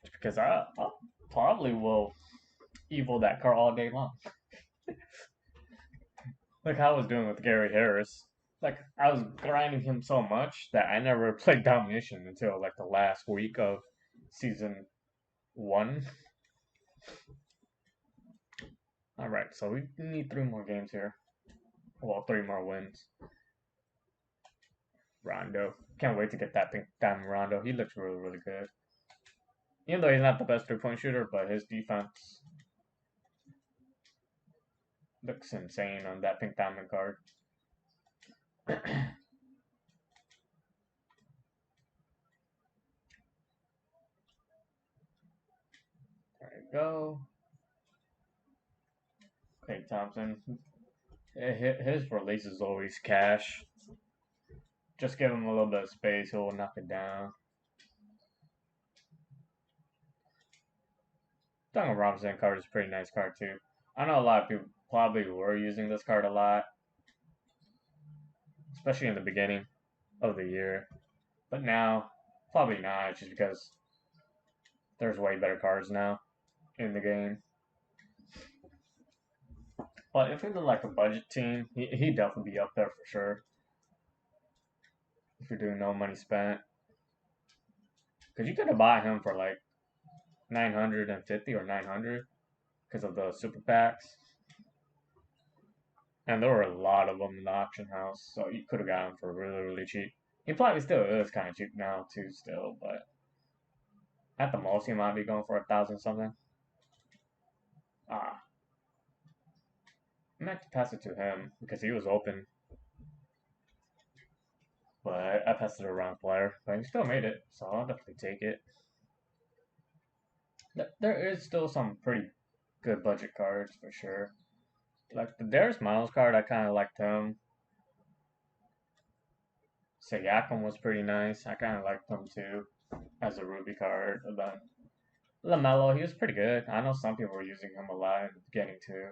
Because I probably will evil that card all day long. Like how I was doing with Gary Harris. Like I was grinding him so much that I never played Domination until like the last week of season 1. All right, so we need 3 more games here. Well, 3 more wins. Rondo. Can't wait to get that pink diamond Rondo. He looks really, really good. Even though he's not the best 3-point shooter, but his defense looks insane on that pink diamond card. There you go. Clay Thompson. His release is always cash. Just give him a little bit of space, he'll knock it down. Duncan Robinson card is a pretty nice card too. I know a lot of people probably were using this card a lot, especially in the beginning of the year. But now, probably not, just because there's way better cards now in the game. But if you're like a budget team, he'd definitely be up there for sure. If you're doing no money spent. Because you could have bought him for like 950 or 900 because of the super packs. And there were a lot of them in the auction house, so you could have got him for really, really cheap. He probably still is kind of cheap now too, still, but at the most he might be going for 1,000 something. I meant to pass it to him because he was open, but I passed it to the wrong player. But he still made it, so I'll definitely take it. There is still some pretty good budget cards for sure. Like the Darius Miles card, I kind of liked him. Siakam was pretty nice. I kind of liked him too as a Ruby card. And then LaMelo, he was pretty good. I know some people were using him a lot in the beginning too.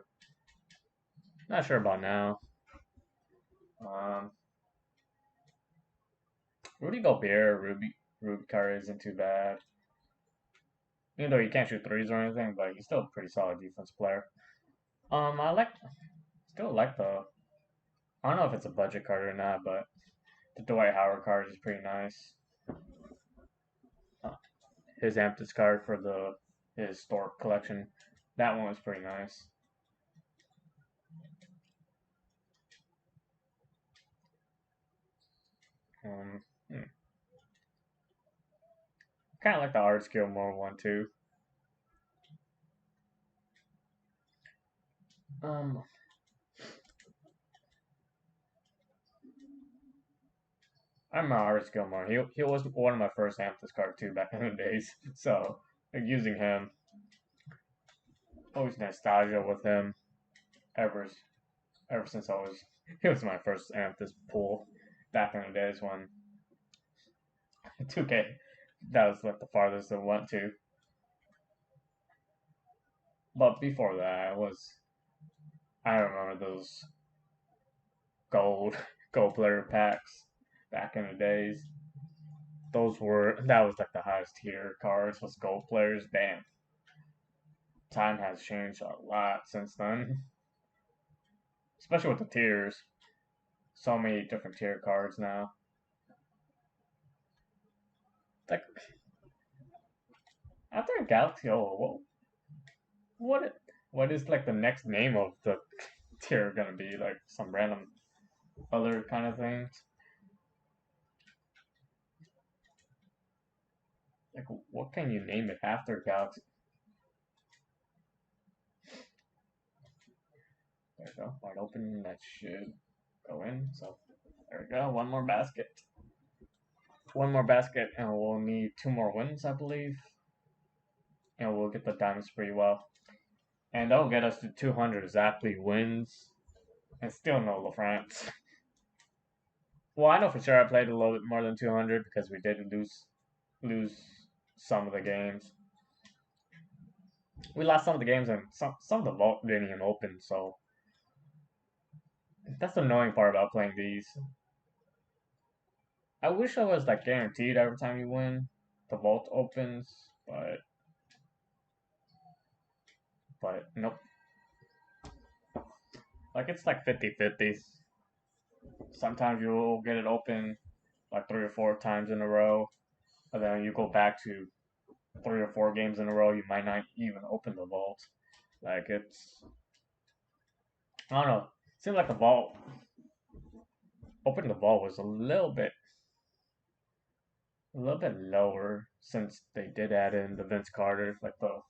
Not sure about now. Rudy Gobert, Ruby card isn't too bad. Even though he can't shoot threes or anything, but he's still a pretty solid defense player. I still like the. I don't know if it's a budget card or not, but the Dwight Howard card is pretty nice. His Amethyst card for his Stork collection, that one was pretty nice. Kind of like the Art Skill more one too. I'm Art Gilmore. He was one of my first Amethyst card too back in the days. So like, using him, always nostalgia with him. Ever since he was my first Amethyst pool back in the days when 2K, that was like the farthest I went to. But before that, I remember those gold player packs back in the days. That was like the highest tier cards was gold players. Damn. Time has changed a lot since then. Especially with the tiers. So many different tier cards now. Like after Galaxy, what is like the next name of the tier gonna be? Like some random other kind of things? Like what can you name it after Galaxy? There we go. Wide open. That should go in. So there we go. One more basket. And we'll need 2 more wins, I believe. And we'll get the Diamond Sprewell. And that'll get us to 200 exactly wins. And still no Lafrentz. Well, I know for sure I played a little bit more than 200 because we did lose some of the games. We lost some of the games and some of the vault didn't even open, so that's the annoying part about playing these. I wish I was like guaranteed every time you win, the vault opens, but but nope. Like it's like 50-50. Sometimes you'll get it open like 3 or 4 times in a row, and then you go back to 3 or 4 games in a row, you might not even open the vault. Like it's, I don't know. Seems like the vault, opening the vault was a little bit lower since they did add in the Vince Carter. Like the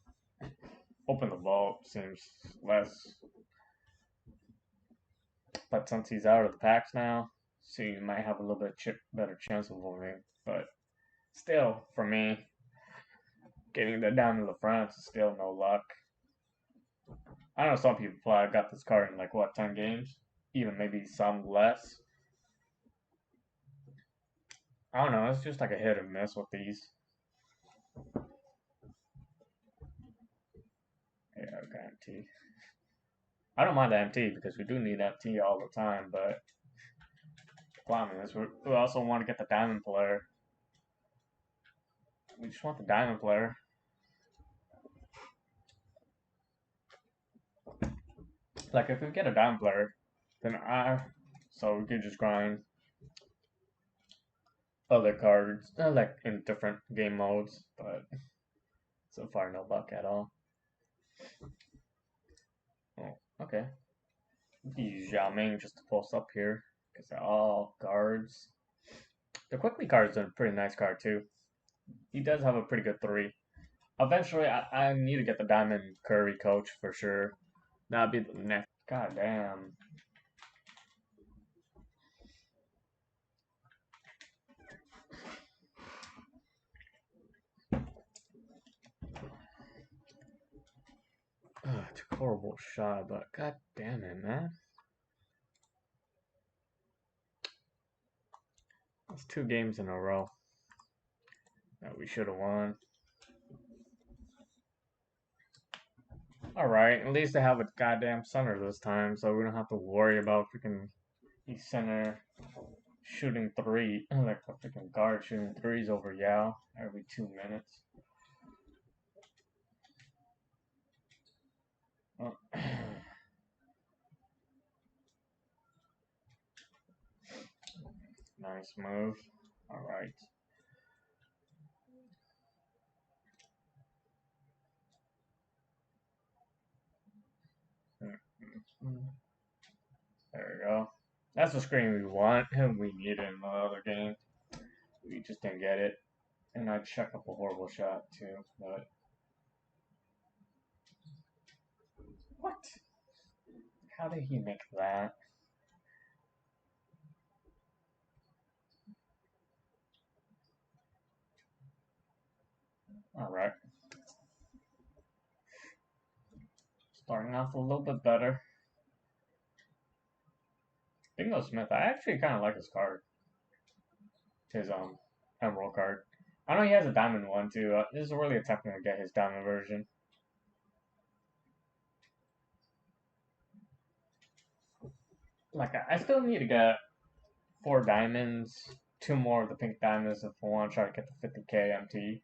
open the vault seems less, but since he's out of the packs now, so you might have a little bit better chance of winning. But still, for me, getting that down to Lafrentz is still no luck. I know some people probably got this card in like what 10 games, even maybe some less. I don't know. It's just like a hit or miss with these. Yeah, okay, MT. I don't mind the MT because we do need MT all the time, but the problem is we also want to get the diamond player. We just want the diamond player. Like if we get a diamond player, then so we could just grind other cards, like in different game modes, but so far no luck at all. Oh, okay. Use Yao Ming just to post up here because they're all guards. The quickly card is a pretty nice card too. He does have a pretty good 3. Eventually, I need to get the Diamond Curry coach for sure. That'd be the next. God damn. Took a horrible shot, but god damn it, man. That's 2 games in a row that we should have won. Alright, at least they have a goddamn center this time, so we don't have to worry about freaking East center shooting 3, like a freaking guard shooting 3s over Yao every 2 minutes. Oh. Nice move. Alright. There we go. That's the screen we want and we need in the other game. We just didn't get it. And I check up a horrible shot too, but what? How did he make that? Alright. Starting off a little bit better. Bingo Smith, I actually kind of like his card. His emerald card. I know he has a diamond one too. This is really attempting to get his diamond version. Like I still need to get 4 diamonds, 2 more of the pink diamonds if I want to try to get the 50k MT.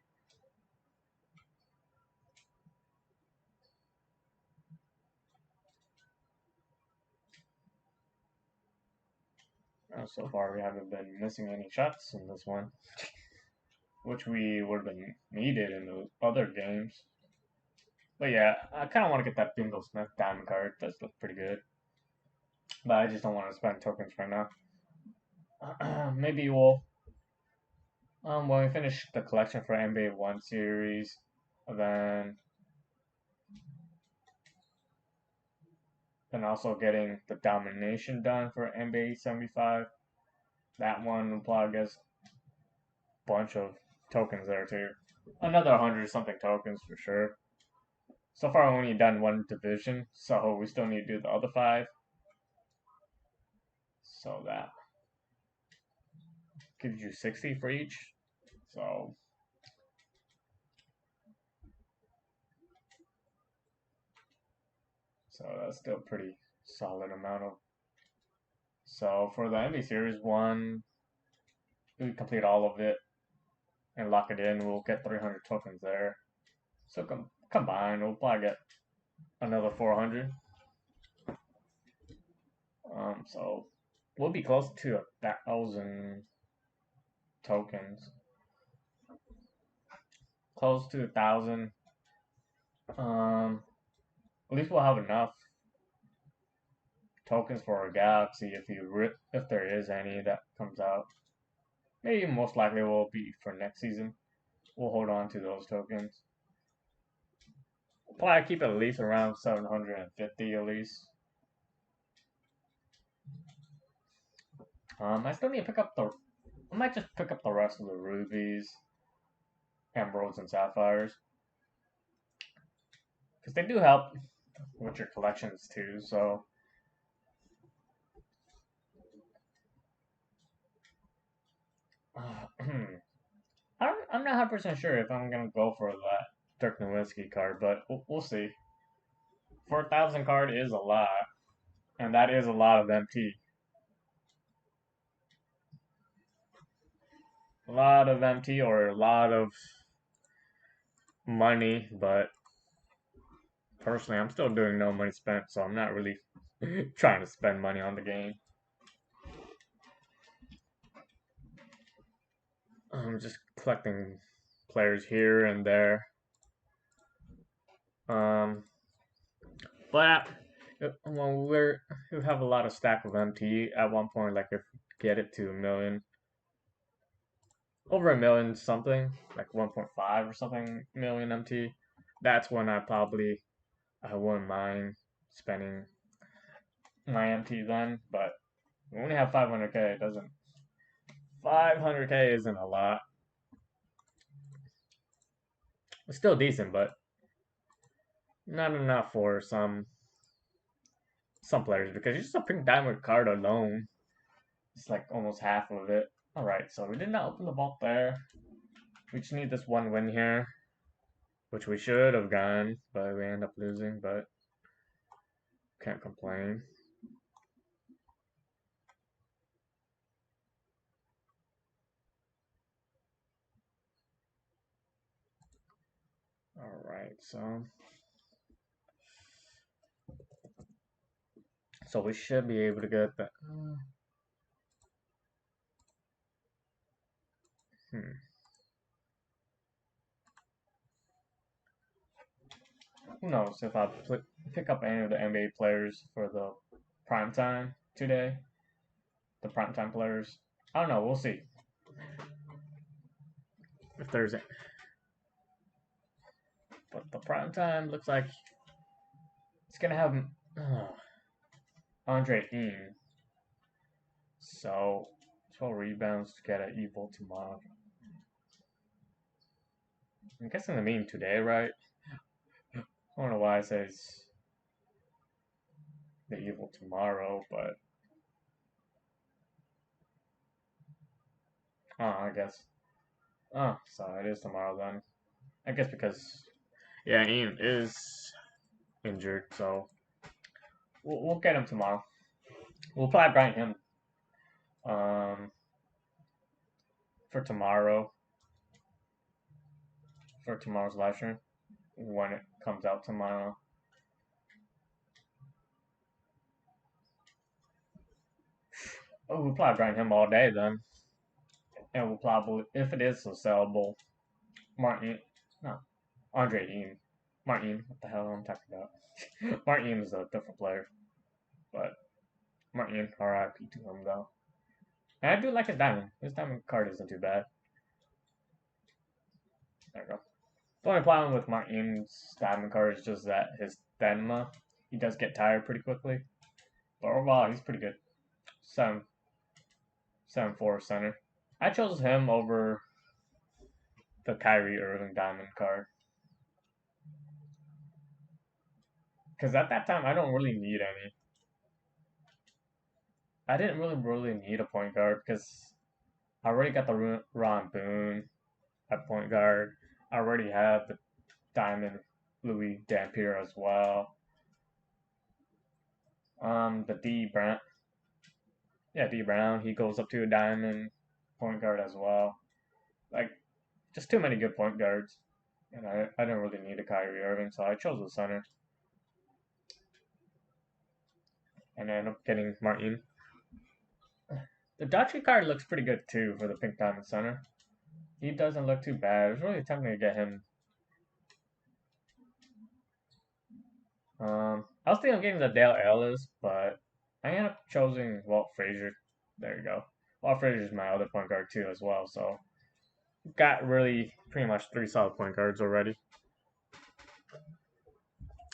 So far we haven't been missing any shots in this one, which we would have been needed in the other games. But yeah, I kind of want to get that Bingo Smith diamond card. It does look pretty good. But I just don't want to spend tokens right now. Maybe we'll, when we finish the collection for NBA 1 series, then also getting the domination done for NBA 75. That one will probably get a bunch of tokens there too. Another 100 something tokens for sure. So far, I've only done 1 division, so we still need to do the other 5. So that gives you 60 for each. So that's still a pretty solid amount of. So for the NBA Series 1, we complete all of it and lock it in. We'll get 300 tokens there. So combined, we'll probably get another 400. So we'll be close to 1,000 tokens. Close to 1,000. At least we'll have enough tokens for our galaxy if there is any that comes out. Maybe most likely will be for next season. We'll hold on to those tokens. We'll probably keep at least around 750 at least. I still need to pick up the. I might just pick up the rest of the rubies, emeralds, and sapphires, because they do help with your collections too. So I'm not 100% sure if I'm gonna go for that Dirk Nowitzki card, but we'll see. 4,000 card is a lot, and that is a lot of MT. A lot of MT or a lot of money, but personally, I'm still doing no money spent, so I'm not really trying to spend money on the game. I'm just collecting players here and there. But when we have a lot of stack of MT at one point, like if get it to a million, over a million something, like 1.5 or something million MT, that's when I wouldn't mind spending my MT then. But we only have 500k, it doesn't. 500k isn't a lot. It's still decent, but not enough for some players because just a pink diamond card alone, it's like almost half of it. All right, so we did not open the vault there. We just need this one win here, which we should have gotten, but we end up losing. But can't complain. All right, so we should be able to get that. Who knows if I pick up any of the NBA players for the prime time today? The prime time players. I don't know. We'll see. If there's a, but the prime time looks like it's gonna have Andre Ing. So 12 rebounds to get an evil tomorrow. I'm guessing the meme today, right? I don't know why it says the evil tomorrow, but I guess. Oh, so it is tomorrow then. I guess because Ian is injured, so we'll get him tomorrow. We'll probably grind him for tomorrow for tomorrow's live stream when it comes out tomorrow. Oh, we'll probably grind him all day then, and we'll probably, if it is so sellable, Andre Ing. Martin, what the hell am I talking about? Martin is a different player, but Martin, RIP to him though. And I do like his diamond. His diamond card isn't too bad. There we go. The only problem with Martin's diamond card is just that his stamina, he does get tired pretty quickly. But overall, he's pretty good. 7-4 center. I chose him over the Kyrie Irving diamond card. Because at that time, I don't really need any. I didn't really need a point guard because I already got the Ron Boone at point guard. I already have the diamond Louis Dampier as well. The D Brown. Yeah, D Brown. He goes up to a diamond point guard as well. Like, just too many good point guards. And I didn't really need a Kyrie Irving, so I chose the center. and I end up getting Myteam. The Dachi card looks pretty good too for the Pink Diamond Center. He doesn't look too bad. It was really tempting to get him. I was thinking of getting the Dale Ellis, but I ended up choosing Walt Frazier. There you go. Walt Frazier is my other point guard too as well, so got really pretty much 3 solid point guards already.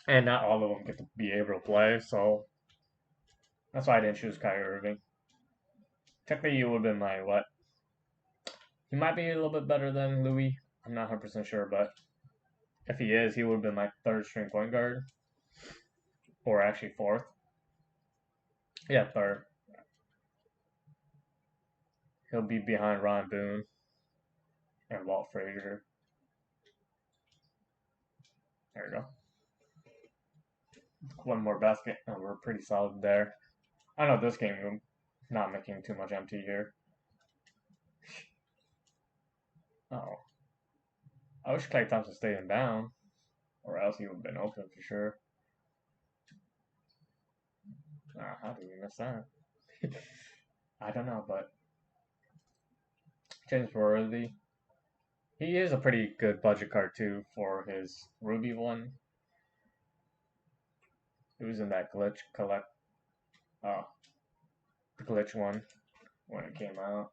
And not all of them get to be able to play, so that's why I didn't choose Kyrie Irving. Technically, you would have been my what? He might be a little bit better than Louis. I'm not 100% sure, but if he is, he would have been my 3rd string point guard. Or actually 4th. Yeah, 3rd. He'll be behind Ron Boone and Walt Frazier. There we go. One more basket, and we're pretty solid there. I know this game, I'm not making too much empty here. Oh. I wish Klay Thompson stayed him down, or else he would have been open for sure. How did we miss that? I don't know, but James Worthy. He is a pretty good budget card too for his Ruby one. It was in that glitch the glitch one when it came out.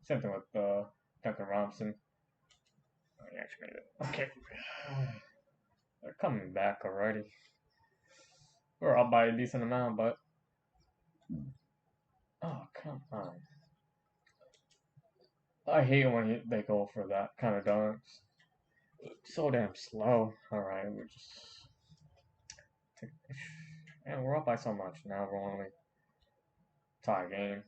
Same thing with Duncan Robinson. Oh, he actually made it. Okay. They're coming back already. We're up by a decent amount, but oh, come on. I hate when they go for that kind of dunks. It's so damn slow. Alright, we're just... And we're up by so much. Now we're only tie game.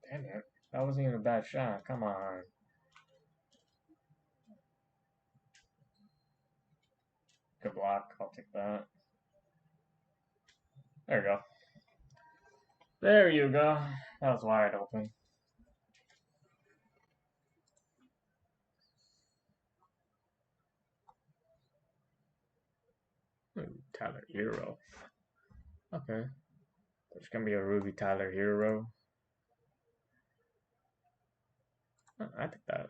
Damn it. That wasn't even a bad shot. Come on. Good block. I'll take that. There you go. There you go. That was wide open. Ooh, Tyler Hero. Okay. There's gonna be a Ruby Tyler Hero. Oh, I think that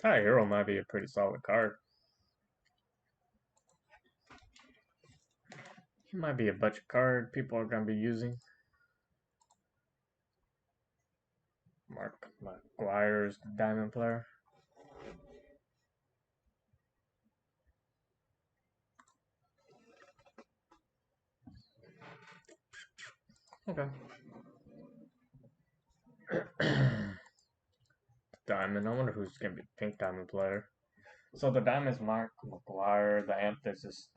Tyler Hero might be a pretty solid card. He might be a budget card people are gonna be using. Mark McGuire's the diamond player. Okay. Diamond. I wonder who's gonna be the pink diamond player. So the diamond is Mark McGuire. The amethyst is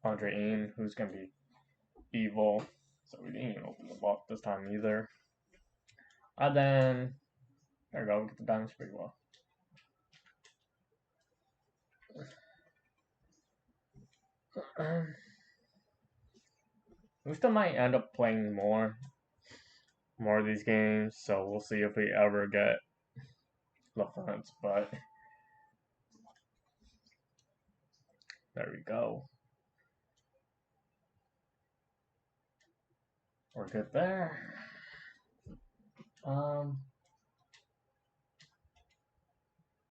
Andre Ean, who's gonna be evil. So we didn't even open the vault this time either. And then there we go. We get the diamonds pretty well. We still might end up playing more of these games, so we'll see if we ever get Lafrentz, but there we go. We're good there.